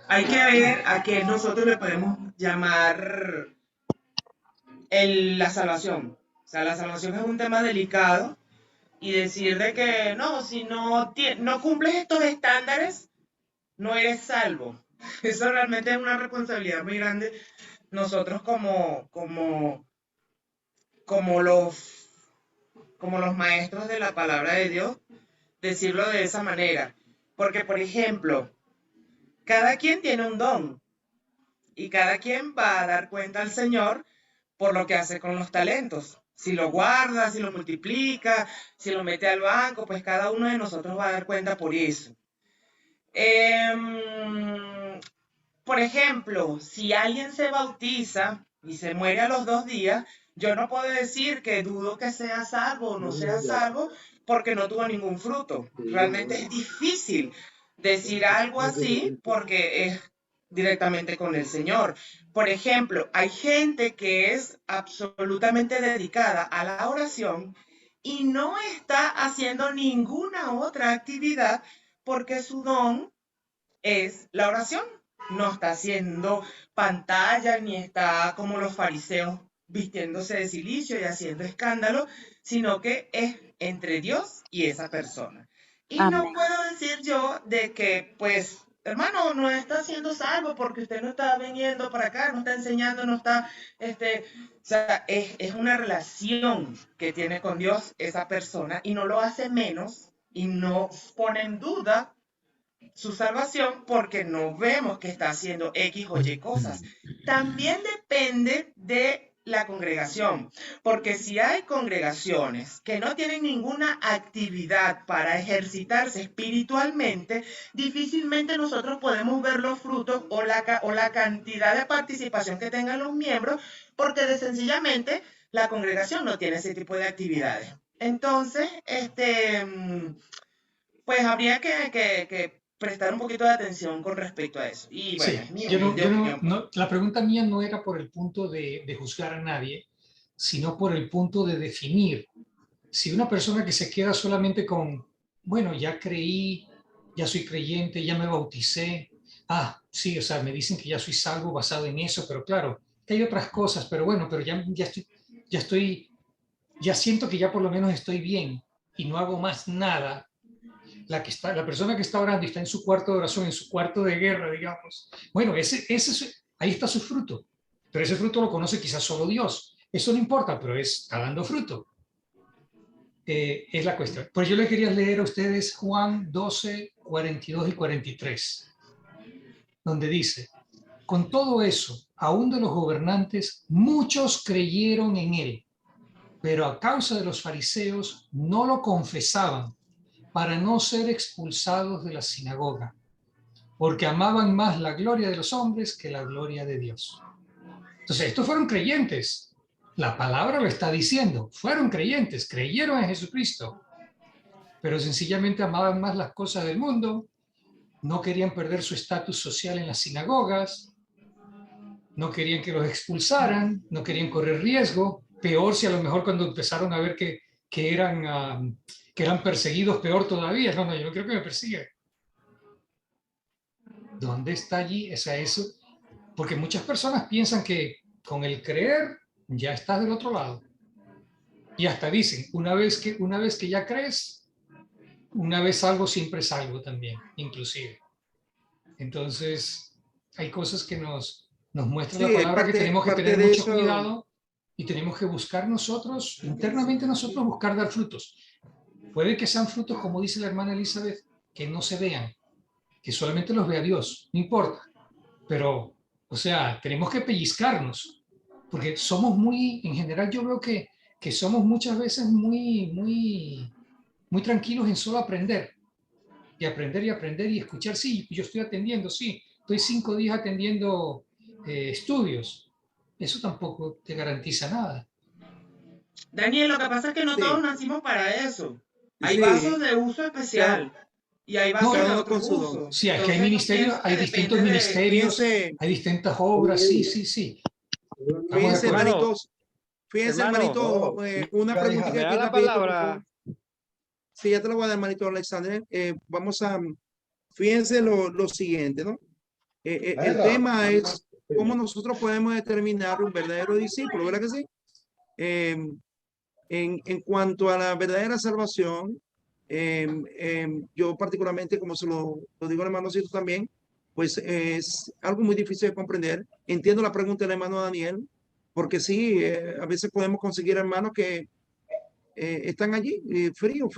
hay que ver a qué nosotros le podemos llamar la salvación. O sea, la salvación es un tema delicado y decir de que no, si no cumples estos estándares, no eres salvo. Eso realmente es una responsabilidad muy grande nosotros como los maestros de la palabra de Dios, decirlo de esa manera. Porque, por ejemplo, cada quien tiene un don y cada quien va a dar cuenta al Señor por lo que hace con los talentos. Si lo guarda, si lo multiplica, si lo mete al banco, pues cada uno de nosotros va a dar cuenta por eso. Por ejemplo, si alguien se bautiza y se muere a los 2 días, yo no puedo decir que dudo que sea salvo o no sea salvo porque no tuvo ningún fruto. Realmente es difícil decir algo así porque es directamente con el Señor. Por ejemplo, hay gente que es absolutamente dedicada a la oración y no está haciendo ninguna otra actividad porque su don es la oración. No está haciendo pantalla ni está como los fariseos vistiéndose de cilicio y haciendo escándalo, sino que es entre Dios y esa persona. Y Amén. no puedo decir yo de que, pues, hermano, no está siendo salvo porque usted no está viniendo para acá, no está enseñando, no está, o sea, es una relación que tiene con Dios esa persona y no lo hace menos y no pone en duda su salvación porque no vemos que está haciendo X o Y cosas. También depende de la congregación, porque si hay congregaciones que no tienen ninguna actividad para ejercitarse espiritualmente, difícilmente nosotros podemos ver los frutos o la cantidad de participación que tengan los miembros, porque sencillamente la congregación no tiene ese tipo de actividades. Entonces, pues habría que prestar un poquito de atención con respecto a eso. Y bueno, Sí, es mi yo humilde opinión. la pregunta mía no era por el punto de juzgar a nadie, sino por el punto de definir. Si una persona que se queda solamente con, bueno, ya creí, ya soy creyente, ya me bauticé, sí, o sea, me dicen que ya soy salvo basado en eso, pero claro, que hay otras cosas, pero bueno, pero ya siento que ya por lo menos estoy bien y no hago más nada. La persona que está orando y está en su cuarto de oración, en su cuarto de guerra, digamos, bueno, ahí está su fruto, pero ese fruto lo conoce quizás solo Dios. Eso no importa, pero está dando fruto. Es la cuestión. Pues yo le quería leer a ustedes Juan 12, 42 y 43, donde dice: con todo eso, aún de los gobernantes, muchos creyeron en él, pero a causa de los fariseos no lo confesaban para no ser expulsados de la sinagoga, porque amaban más la gloria de los hombres que la gloria de Dios. Entonces, estos fueron creyentes. La palabra lo está diciendo. Fueron creyentes, creyeron en Jesucristo, pero sencillamente amaban más las cosas del mundo, no querían perder su estatus social en las sinagogas, no querían que los expulsaran, no querían correr riesgo. Peor si a lo mejor cuando empezaron a ver que eran perseguidos, peor todavía. No, yo no quiero que me persigan. ¿Dónde está allí? O sea, eso, porque muchas personas piensan que con el creer ya estás del otro lado. Y hasta dicen, una vez que ya crees, una vez salvo, siempre salvo también, inclusive. Entonces, hay cosas que nos muestra la palabra que tenemos que tener mucho cuidado y tenemos que buscar nosotros, internamente nosotros, buscar dar frutos. Puede que sean frutos, como dice la hermana Elizabeth, que no se vean, que solamente los vea Dios, no importa. Pero, o sea, tenemos que pellizcarnos, porque somos en general yo veo que somos muchas veces muy tranquilos en solo aprender y aprender y escuchar. Sí, yo estoy atendiendo, sí, estoy 5 días atendiendo estudios. Eso tampoco te garantiza nada. Daniel, lo que pasa es que no todos nacimos para eso. Hay vasos de uso especial y hay vasos de otro uso. Sí, aquí hay ministerios, hay distintos ministerios, hay distintas obras, sí. Fíjense, hermanitos, una preguntita aquí rapidito, por favor. Sí, ya te lo voy a dar, hermanito Alexander. Vamos a, fíjense lo siguiente, ¿no? El tema es cómo nosotros podemos determinar un verdadero discípulo, ¿verdad que sí? En cuanto a la verdadera salvación, yo particularmente, como se lo digo al hermanocito también, pues es algo muy difícil de comprender. Entiendo la pregunta del hermano Daniel, porque sí, a veces podemos conseguir hermanos que están allí, frío.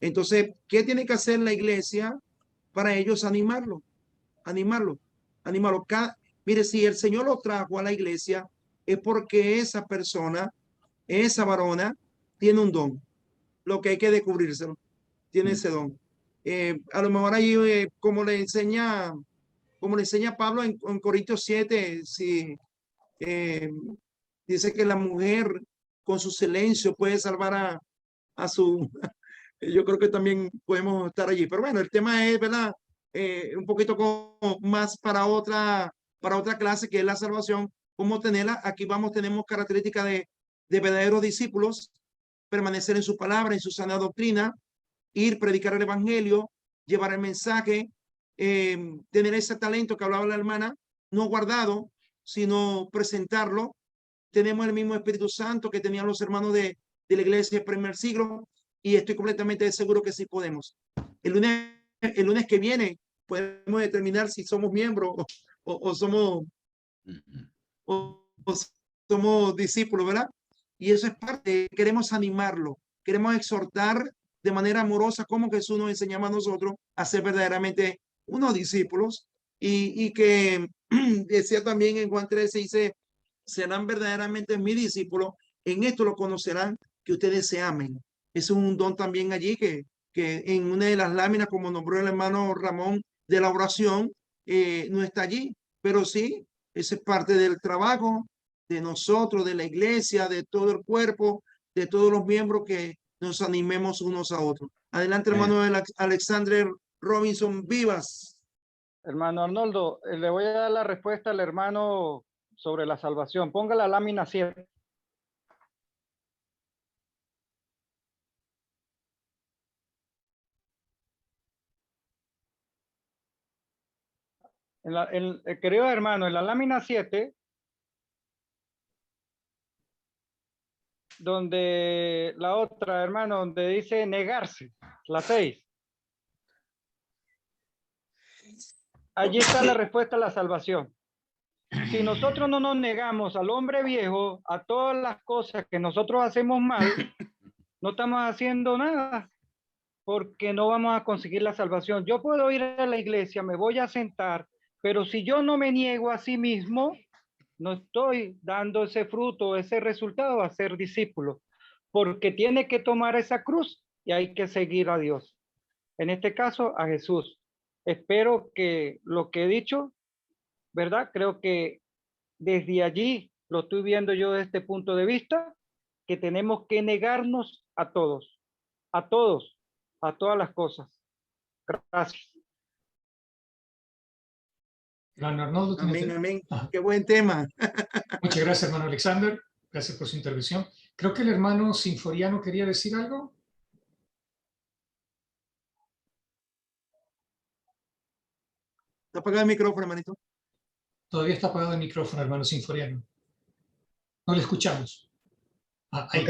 Entonces, ¿qué tiene que hacer la iglesia para ellos animarlo? Mire, si el Señor lo trajo a la iglesia, es porque esa persona, esa varona, tiene un don. Lo que hay que descubrírselo. Tiene ese don. A lo mejor ahí, como le enseña Pablo en Corintios 7, si dice que la mujer con su silencio puede salvar a su... Yo creo que también podemos estar allí. Pero bueno, el tema es, ¿verdad? Un poquito más para otra clase, que es la salvación. ¿Cómo tenerla? Aquí tenemos características de verdaderos discípulos: permanecer en su palabra, en su sana doctrina, ir, predicar el evangelio, llevar el mensaje, tener ese talento que hablaba la hermana, no guardado, sino presentarlo. Tenemos el mismo Espíritu Santo que tenían los hermanos de de la iglesia del primer siglo, y estoy completamente seguro que sí podemos. El lunes que viene podemos determinar si somos miembros o somos, o somos discípulos, ¿verdad? Y eso es parte, queremos animarlo, queremos exhortar de manera amorosa como Jesús nos enseñaba a nosotros a ser verdaderamente unos discípulos, y que decía también en Juan 13, dice, serán verdaderamente mis discípulos, en esto lo conocerán, que ustedes se amen. Es un don también allí que en una de las láminas, como nombró el hermano Ramón, de la oración, no está allí, pero sí, esa es parte del trabajo de nosotros, de la iglesia, de todo el cuerpo, de todos los miembros, que nos animemos unos a otros. Adelante, hermano Alexander Robinson Vivas. Hermano Arnoldo, le voy a dar la respuesta al hermano sobre la salvación. Ponga la lámina 7. Querido hermano, en la lámina 7, donde la otra, hermano, donde dice negarse, la 6. Allí está la respuesta a la salvación. Si nosotros no nos negamos al hombre viejo, a todas las cosas que nosotros hacemos mal, no estamos haciendo nada, porque no vamos a conseguir la salvación. Yo puedo ir a la iglesia, me voy a sentar, pero si yo no me niego a sí mismo, no estoy dando ese fruto, ese resultado a ser discípulo, porque tiene que tomar esa cruz y hay que seguir a Dios. En este caso, a Jesús. Espero que lo que he dicho, ¿verdad? Creo que desde allí lo estoy viendo yo desde este punto de vista, que tenemos que negarnos a todos, a todas las cosas. Gracias. Hermano Arnoldo, amén, amén. Qué buen tema. Muchas gracias, hermano Alexander. Gracias por su intervención. Creo que el hermano Sinforiano quería decir algo. Está apagado el micrófono, hermanito. Todavía está apagado el micrófono, hermano Sinforiano. No le escuchamos. Ahí.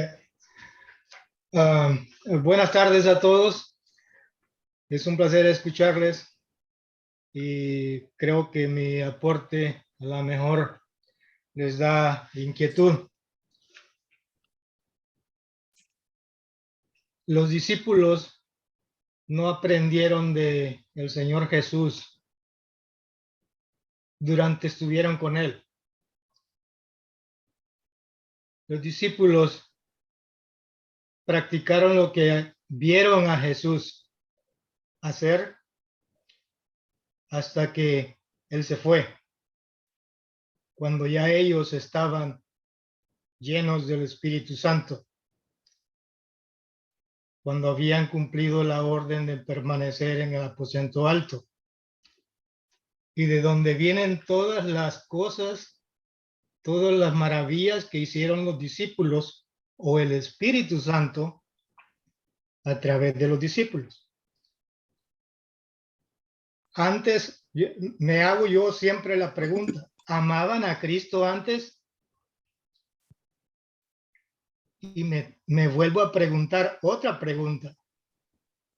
Okay. Buenas tardes a todos. Es un placer escucharles y creo que mi aporte a lo mejor les da inquietud. Los discípulos no aprendieron de el Señor Jesús durante estuvieron con él. Los discípulos practicaron lo que vieron a Jesús hacer hasta que él se fue, cuando ya ellos estaban llenos del Espíritu Santo, cuando habían cumplido la orden de permanecer en el aposento alto, y de donde vienen todas las cosas, todas las maravillas que hicieron los discípulos o el Espíritu Santo a través de los discípulos. Antes, me hago yo siempre la pregunta, ¿amaban a Cristo antes? Y me vuelvo a preguntar otra pregunta.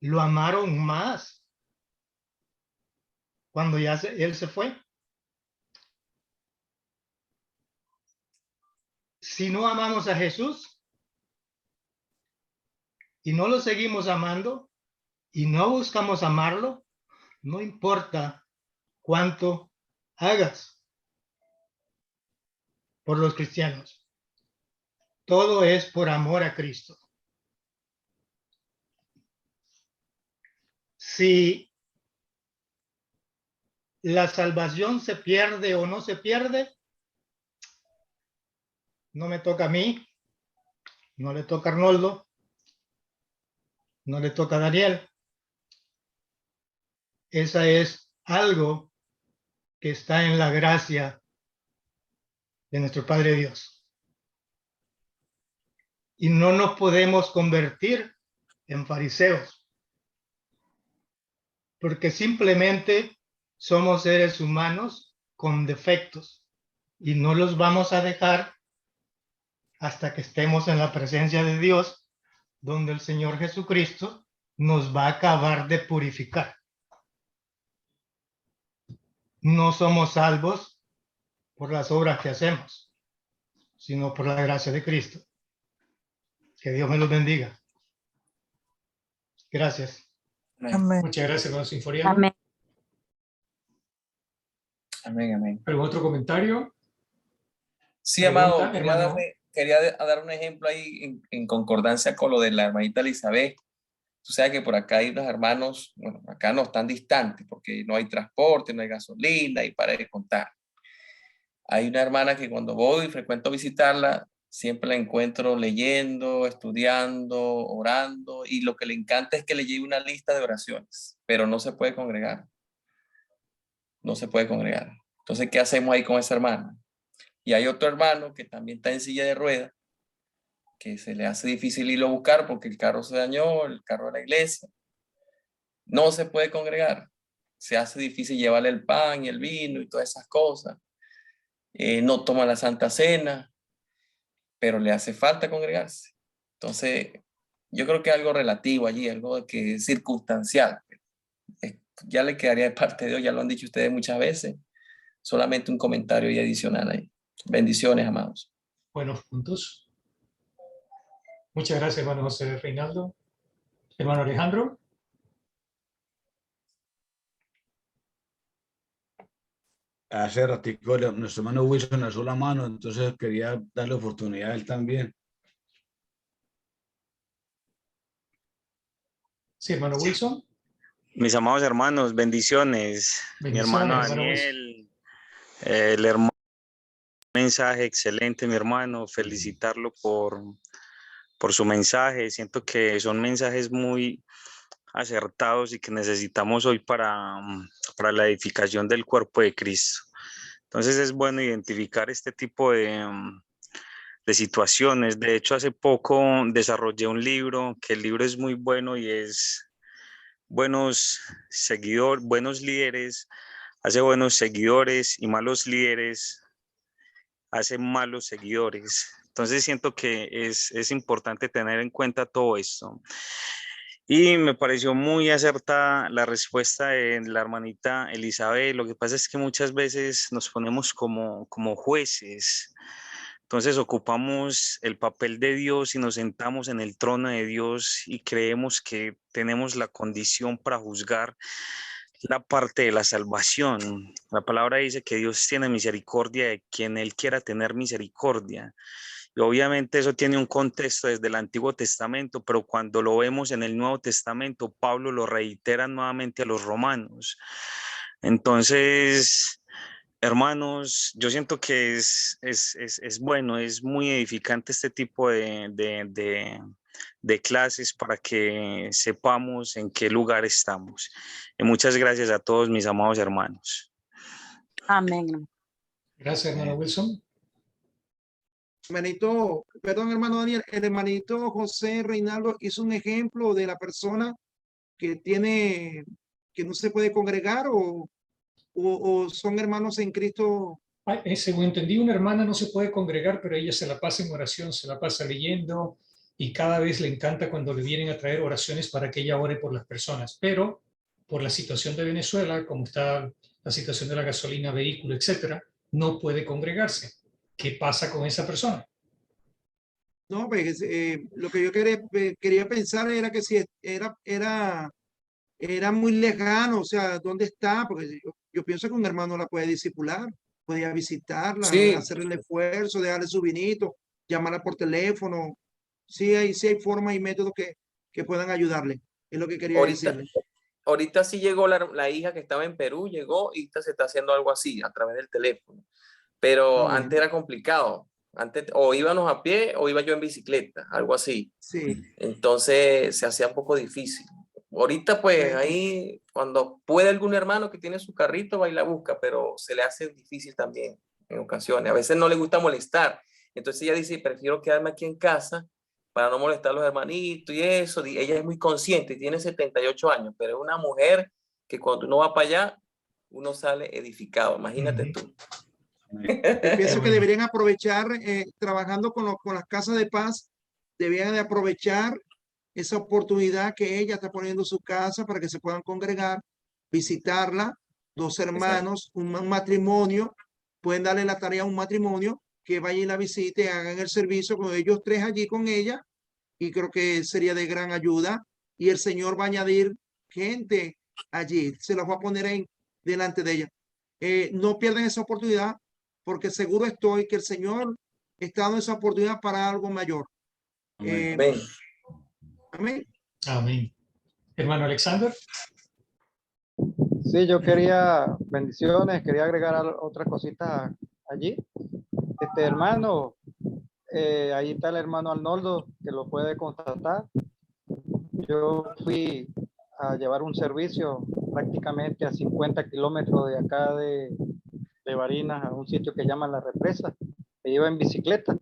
¿Lo amaron más cuando ya él se fue? Si no amamos a Jesús y no lo seguimos amando y no buscamos amarlo, no importa cuánto hagas por los cristianos. Todo es por amor a Cristo. Si la salvación se pierde o no se pierde, no me toca a mí, no le toca a Arnoldo, no le toca a Daniel. Esa es algo que está en la gracia de nuestro Padre Dios. Y no nos podemos convertir en fariseos, porque simplemente somos seres humanos con defectos y no los vamos a dejar hasta que estemos en la presencia de Dios, donde el Señor Jesucristo nos va a acabar de purificar. No somos salvos por las obras que hacemos, sino por la gracia de Cristo. Que Dios me los bendiga. Gracias. Amén. Muchas gracias, hermano Sinforiano. Amén. Amén, amén. ¿Algún otro comentario? Sí, amado, quería dar un ejemplo ahí en concordancia con lo de la hermanita Elizabeth. Tú sabes que por acá hay unos hermanos, bueno, acá no están distantes porque no hay transporte, no hay gasolina y para de contar. Hay una hermana que cuando voy y frecuento visitarla, siempre la encuentro leyendo, estudiando, orando, y lo que le encanta es que le lleve una lista de oraciones, pero no se puede congregar. No se puede congregar. Entonces, ¿qué hacemos ahí con esa hermana? Y hay otro hermano que también está en silla de ruedas, que se le hace difícil irlo a buscar porque el carro se dañó, el carro de la iglesia. No se puede congregar. Se hace difícil llevarle el pan y el vino y todas esas cosas. No toma la Santa Cena, pero le hace falta congregarse. Entonces, yo creo que es algo relativo allí, algo que es circunstancial. Ya le quedaría de parte de Dios, ya lo han dicho ustedes muchas veces. Solamente un comentario y adicional ahí. Bendiciones, amados. Buenos puntos. Muchas gracias, hermano José Reinaldo. Hermano Alejandro. Hace ratico nuestro hermano Wilson alzó la mano, entonces quería darle oportunidad a él también. Sí, hermano Wilson. Mis amados hermanos, bendiciones. Mi hermano Daniel, el hermano, mensaje excelente, mi hermano, felicitarlo por su mensaje. Siento que son mensajes muy acertados y que necesitamos hoy para la edificación del cuerpo de Cristo. Entonces es bueno identificar este tipo de situaciones. De hecho, hace poco desarrollé un libro, que el libro es muy bueno y es buenos líderes, hace buenos seguidores, y malos líderes hacen malos seguidores. Entonces siento que es importante tener en cuenta todo esto. Y me pareció muy acertada la respuesta de la hermanita Elizabeth. Lo que pasa es que muchas veces nos ponemos como jueces. Entonces ocupamos el papel de Dios y nos sentamos en el trono de Dios y creemos que tenemos la condición para juzgar la parte de la salvación. La palabra dice que Dios tiene misericordia de quien Él quiera tener misericordia. Y obviamente eso tiene un contexto desde el Antiguo Testamento, pero cuando lo vemos en el Nuevo Testamento, Pablo lo reitera nuevamente a los romanos. Entonces, hermanos, yo siento que es bueno, es muy edificante este tipo de clases para que sepamos en qué lugar estamos. Y muchas gracias a todos mis amados hermanos. Amén. Gracias, hermano Wilson. Hermanito, perdón, hermano Daniel, el hermanito José Reinaldo hizo un ejemplo de la persona que no se puede congregar o son hermanos en Cristo. Según entendí, una hermana no se puede congregar, pero ella se la pasa en oración, se la pasa leyendo y cada vez le encanta cuando le vienen a traer oraciones para que ella ore por las personas. Pero por la situación de Venezuela, como está la situación de la gasolina, vehículo, etcétera, no puede congregarse. ¿Qué pasa con esa persona? No, pues lo que yo quería pensar era que si era muy lejano, o sea, ¿dónde está? Porque yo pienso que un hermano la puede discipular, podía visitarla, sí, hacerle el esfuerzo, dejarle su vinito, llamarla por teléfono. Sí hay formas y métodos que puedan ayudarle. Es lo que quería decirle. Ahorita sí llegó la hija que estaba en Perú, llegó y se está haciendo algo así a través del teléfono. Pero antes era complicado. Antes o íbamos a pie o iba yo en bicicleta, algo así. Sí. Entonces se hacía un poco difícil. Ahorita pues ahí cuando puede algún hermano que tiene su carrito va y la busca, pero se le hace difícil también en ocasiones. A veces no le gusta molestar. Entonces ella dice, prefiero quedarme aquí en casa para no molestar a los hermanitos y eso. Y ella es muy consciente, tiene 78 años, pero es una mujer que cuando uno va para allá, uno sale edificado. Imagínate tú. Yo pienso que deberían aprovechar, trabajando con las casas de paz, deberían de aprovechar esa oportunidad que ella está poniendo en su casa para que se puedan congregar, visitarla, dos hermanos, un matrimonio, pueden darle la tarea a un matrimonio que vaya y la visite, hagan el servicio con ellos tres allí con ella, y creo que sería de gran ayuda, y el Señor va a añadir gente allí, se los va a poner delante de ella. No pierdan esa oportunidad, porque seguro estoy que el Señor está dando esa oportunidad para algo mayor. Amén. Amén. Amén. Hermano Alexander. Sí, yo quería bendiciones, quería agregar otras cositas allí. Hermano, ahí está el hermano Arnoldo, que lo puede constatar. Yo fui a llevar un servicio prácticamente a 50 kilómetros de acá de Barinas, a un sitio que llaman La Represa. Me iba en bicicleta.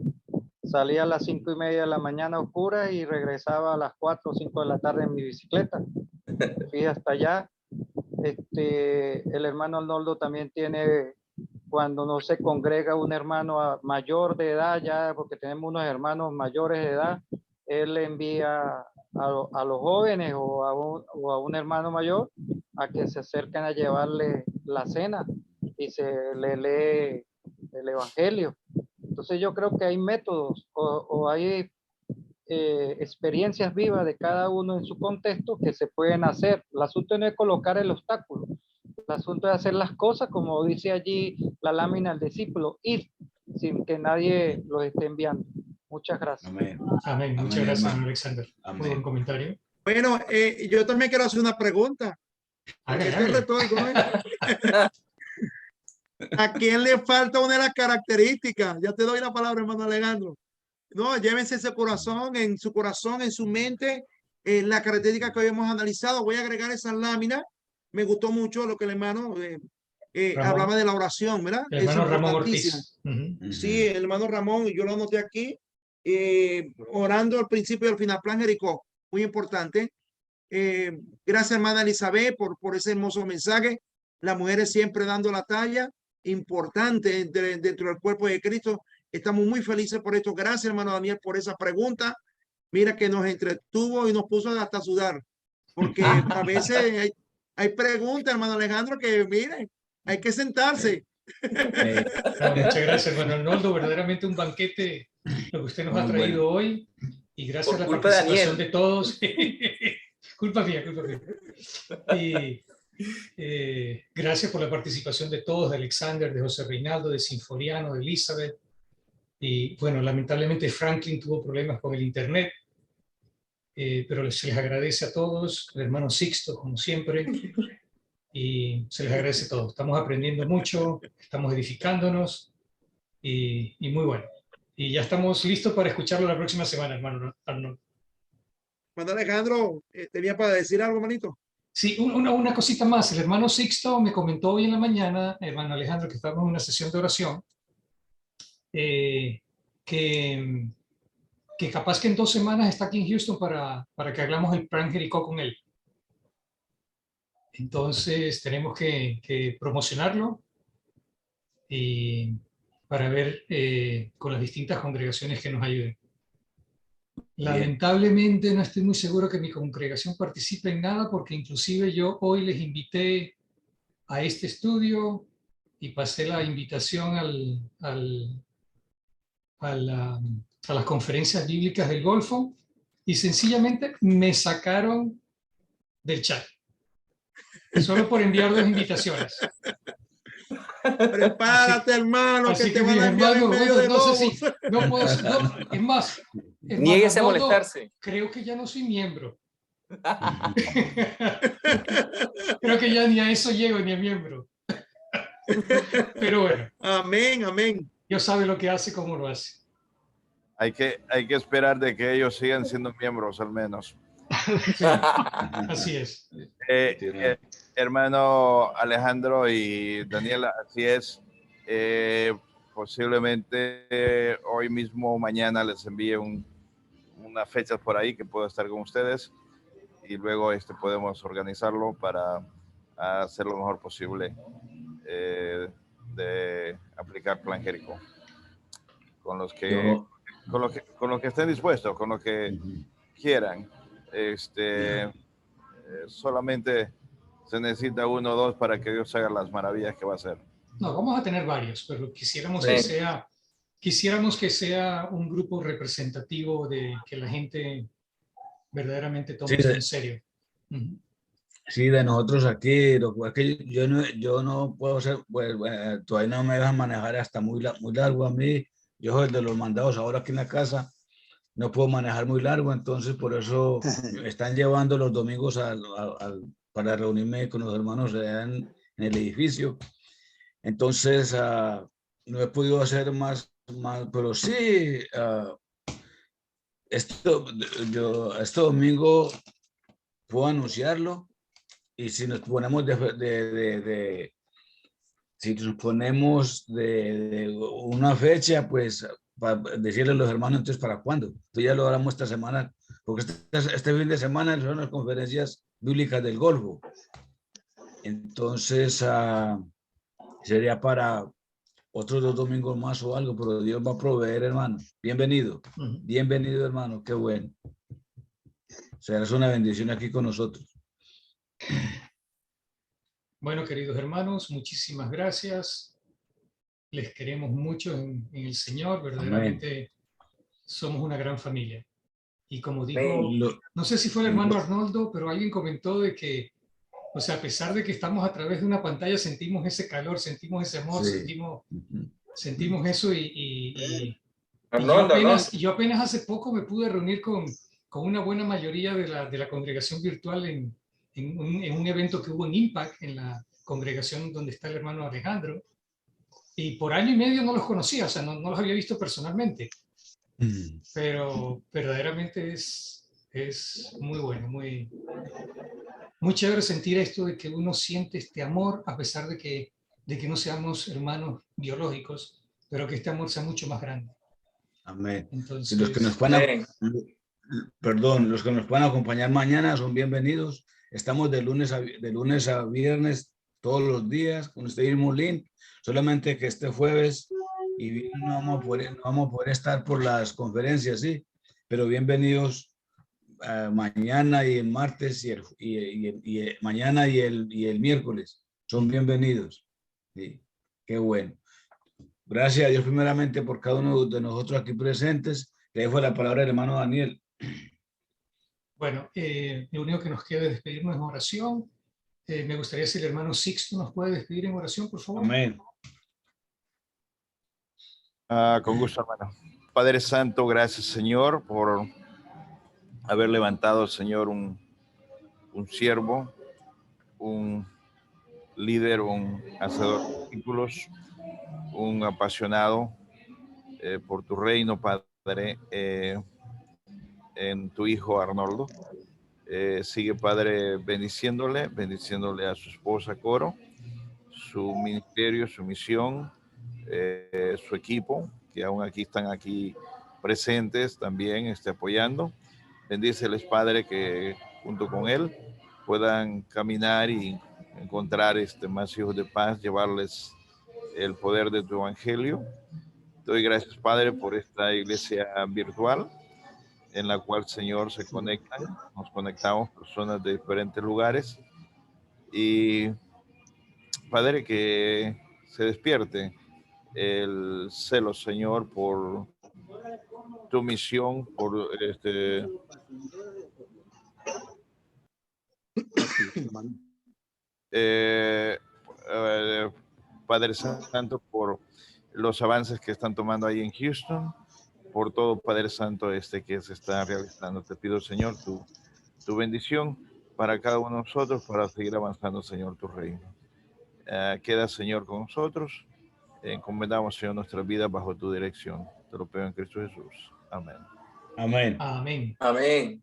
Salía a las 5:30 de la mañana oscura y regresaba a las 4 o 5 de la tarde en mi bicicleta. Fui hasta allá. El hermano Arnoldo también tiene, cuando no se congrega un hermano mayor de edad, ya porque tenemos unos hermanos mayores de edad, él le envía a los jóvenes o a un hermano mayor a que se acerquen a llevarle la cena y se le lee el evangelio. Entonces yo creo que hay métodos o hay experiencias vivas de cada uno en su contexto que se pueden hacer. El asunto no es colocar el obstáculo, el asunto es hacer las cosas como dice allí la lámina del discípulo, ir sin que nadie los esté enviando. Muchas gracias. Amén. Amén. Muchas Amén, gracias, hermano. Alexander. Amén. Muy buen comentario. Bueno, yo también quiero hacer una pregunta. Esto es retórico, ¿no? ¿A quién le falta una de las características? Ya te doy la palabra, hermano Alejandro. No, llévense ese corazón, en su mente, la característica que habíamos analizado. Voy a agregar esas láminas. Me gustó mucho lo que el hermano hablaba de la oración, ¿verdad? El hermano es Ramón importantísimo. Ortiz. Sí, el hermano Ramón, yo lo anoté aquí, orando al principio y al final, plan Jericó, muy importante. Gracias, hermana Elizabeth, por ese hermoso mensaje. Las mujeres siempre dando la talla, importante dentro del cuerpo de Cristo. Estamos muy felices por esto. Gracias, hermano Daniel, por esa pregunta. Mira que nos entretuvo y nos puso hasta a sudar, porque a veces hay preguntas, hermano Alejandro, que miren, hay que sentarse. No, muchas gracias, hermano Arnoldo. Verdaderamente un banquete lo que usted nos ha traído hoy, y gracias a la participación de todos. Culpa mía. Y gracias por la participación de todos, de Alexander, de José Reinaldo, de Sinforiano, de Elizabeth. Y bueno, lamentablemente Franklin tuvo problemas con el internet, pero se les agradece a todos, el hermano Sixto, como siempre, y se les agradece a todos. Estamos aprendiendo mucho, estamos edificándonos, y muy bueno. Y ya estamos listos para escucharlo la próxima semana, hermano Arnold. Hermano Alejandro, ¿tenía para decir algo, manito? Sí, una cosita más. El hermano Sixto me comentó hoy en la mañana, hermano Alejandro, que estábamos en una sesión de oración, que capaz que en 2 semanas está aquí en Houston para que hagamos el plan Jericó con él. Entonces tenemos que promocionarlo y para ver con las distintas congregaciones que nos ayuden. Lamentablemente no estoy muy seguro que mi congregación participe en nada, porque inclusive yo hoy les invité a este estudio y pasé la invitación a las conferencias bíblicas del Golfo, y sencillamente me sacaron del chat. Solo por enviar 2 invitaciones. Prepárate, hermano, así que te van a enviar en medio de no sé lobos. si, no puedo, es más, niéguese a molestarse. Creo que ya no soy miembro. Creo que ya ni a eso llego, ni a miembro. Pero bueno. Amén. Dios sabe lo que hace, cómo lo hace. Hay que esperar de que ellos sigan siendo miembros, al menos. Sí, así es. Hermano Alejandro y Daniela, así es. Posiblemente hoy mismo, mañana les envíe unas fechas por ahí que puedo estar con ustedes, y luego podemos organizarlo para hacer lo mejor posible de de aplicar Plan Jericó. Con los que estén dispuestos, con los que quieran. Solamente se necesita 1 o 2 para que Dios haga las maravillas que va a hacer. No, vamos a tener varios, pero quisiéramos que sea un grupo representativo de que la gente verdaderamente tome eso en serio. Sí, de nosotros aquí, yo no puedo ser, pues, todavía no me dejan manejar hasta muy largo a mí. Yo soy el de los mandados ahora aquí en la casa, no puedo manejar muy largo, entonces por eso me están llevando los domingos para reunirme con los hermanos en el edificio. Entonces no he podido hacer más pero sí, este domingo puedo anunciarlo. Y si nos ponemos si nos ponemos de una fecha, pues para decirle a los hermanos, entonces, ¿para cuándo? Entonces ya lo haremos esta semana, porque este fin de semana son las conferencias bíblicas del Golfo. Entonces, sería para otros 2 domingos más o algo, pero Dios va a proveer, hermano. Bienvenido. Bienvenido, hermano. Qué bueno. O sea, es una bendición aquí con nosotros. Bueno, queridos hermanos, muchísimas gracias. Les queremos mucho en el Señor. Verdaderamente somos una gran familia. Y como dijo, no sé si fue el hermano Arnoldo, pero alguien comentó de que, o sea, a pesar de que estamos a través de una pantalla, sentimos ese calor, sentimos ese amor, sentimos eso y yo apenas hace poco me pude reunir con una buena mayoría de la congregación virtual en un evento que hubo en Impact, en la congregación donde está el hermano Alejandro, y por año y medio no los conocía, o sea, no los había visto personalmente, pero verdaderamente es muy bueno, muy chévere sentir esto de que uno siente este amor, a pesar de que no seamos hermanos biológicos, pero que este amor sea mucho más grande. Amén. Entonces, los que nos puedan acompañar mañana son bienvenidos. Estamos de lunes a viernes todos los días con este mismo link, solamente que este jueves y no vamos a poder estar por las conferencias, sí, pero bienvenidos mañana y el martes y mañana y el miércoles, son bienvenidos. Sí, qué bueno. Gracias a Dios primeramente por cada uno de nosotros aquí presentes. Le dejo la palabra al hermano Daniel. Bueno, lo único que nos queda es despedirnos en oración. Me gustaría si el hermano Sixto nos puede despedir en oración, por favor. Amén. Con gusto, hermano. Padre Santo, gracias, Señor, por haber levantado, Señor, un siervo, un líder, un hacedor de discípulos, un apasionado por tu reino, Padre, en tu hijo Arnoldo. Sigue, Padre, bendiciéndole a su esposa Coro, su ministerio, su misión, su equipo, que aún están aquí presentes también, apoyando. Bendíceles, Padre, que junto con él puedan caminar y encontrar más hijos de paz, llevarles el poder de tu evangelio. Te doy gracias, Padre, por esta iglesia virtual en la cual, Señor, nos conectamos personas de diferentes lugares, y Padre, que se despierte el celo, Señor, por tu misión, por Padre Santo, por los avances que están tomando ahí en Houston, por todo, Padre Santo, que se está realizando. Te pido, Señor, tu bendición para cada uno de nosotros, para seguir avanzando, Señor, tu reino. Queda, Señor, con nosotros. Encomendamos, Señor, nuestra vida bajo tu dirección. Te lo pido en Cristo Jesús. Amén. Amén. Amén. Amén.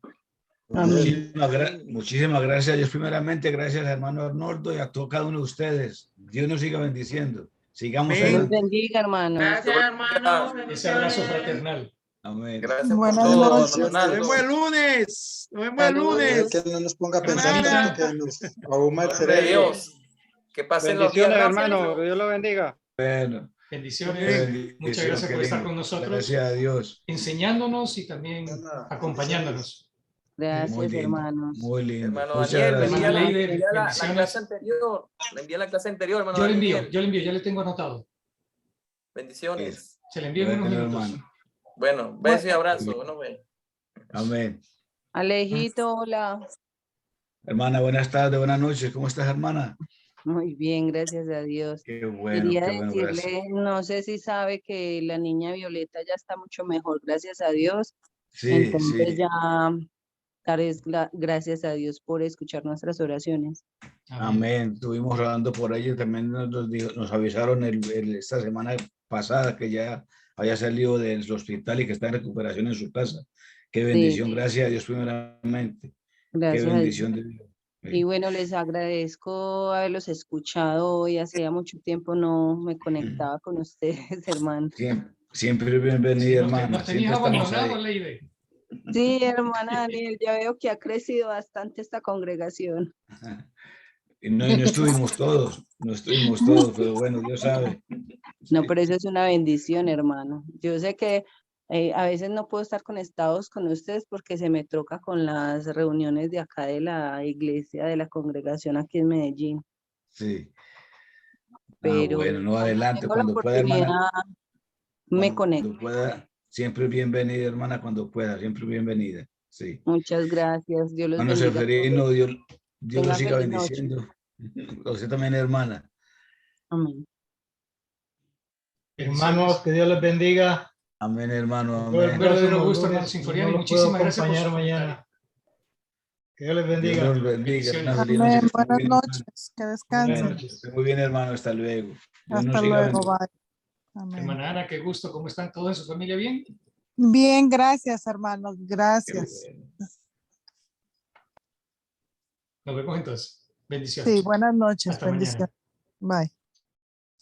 Muchísimas gracias. Dios primeramente, gracias al hermano Arnoldo y a cada uno de ustedes. Dios nos siga bendiciendo. Sigamos Dios bendiga, hermano. Gracias, hermano. Ese abrazo fraternal. Amén. Gracias por todo, Nos vemos el lunes. Nos vemos el lunes. Que no nos ponga a pensar tanto que nos ahuma el cerebro. Dios. Que pasen los días, bendiciones, hermano. Que Dios lo bendiga. Bueno. Bendiciones. Muchas gracias por estar con nosotros. Gracias a Dios. Enseñándonos y también acompañándonos. Gracias, hermanos. Muy lindo. Hermano Muchas Daniel, me gracias. envía la clase anterior. Le envié la clase anterior, hermano. Yo le Daniel. envío, ya le tengo anotado. Bendiciones. Se le envío en unos minutos. Hermano. Bueno, beso y abrazo. Bueno, amén. Alejito, hola. Hermana, buenas tardes, buenas noches. ¿Cómo estás, hermana? Muy bien, gracias a Dios. Qué bueno, Quería qué bueno, decirle, gracias. no sé si sabe que la niña Violeta ya está mucho mejor, gracias a Dios. Sí, Entonces sí. ya darles gracias a Dios por escuchar nuestras oraciones. Amén. Estuvimos orando por ella. También nos avisaron esta semana pasada que ya había salido del hospital y que está en recuperación en su casa. Qué bendición. Sí. Gracias a Dios primeramente. Gracias Qué a bendición Dios. de Dios. Y bueno, les agradezco haberlos escuchado hoy. Hacía mucho tiempo no me conectaba con ustedes, hermano. Siempre bienvenida, hermana. Nos tenías abandonado, Leide. Sí, hermana Daniel, ya veo que ha crecido bastante esta congregación. Y no estuvimos todos, pero bueno, Dios sabe. No, pero eso es una bendición, hermano. Yo sé que a veces no puedo estar conectados con ustedes porque se me troca con las reuniones de acá de la iglesia, de la congregación aquí en Medellín. Sí. Pero bueno, no adelante, tengo la cuando pueda, hermana. Me conecto. Cuando pueda, siempre bienvenida, hermana, cuando pueda, siempre bienvenida. Sí. Muchas gracias. Dios los Hermano bendiga. Seferino, Dios lo Tenga siga feliz noche. bendiciendo. Usted también, hermana. Amén. Hermanos, que Dios les bendiga. Amén, hermano. Todo el Amén. Verdadero gusto, lunes, hermano Sinforiano, y no lo puedo muchísimas gracias por su acompañar mañana. Que Dios les bendiga. Dios los bendiga. Bendiciones. Feliz Amén. noche, Buenas bien, noches. Que descansen. Muy bien, hermano. Hasta luego. Dios nos Hasta siga luego. bendiciendo. Bye. Amén. Hermana Ana, qué gusto. ¿Cómo están todos en su familia? ¿Bien? Bien, gracias, hermanos. Gracias. Nos vemos entonces. Bendiciones. Sí, buenas noches. Hasta mañana. Bendiciones. Bye.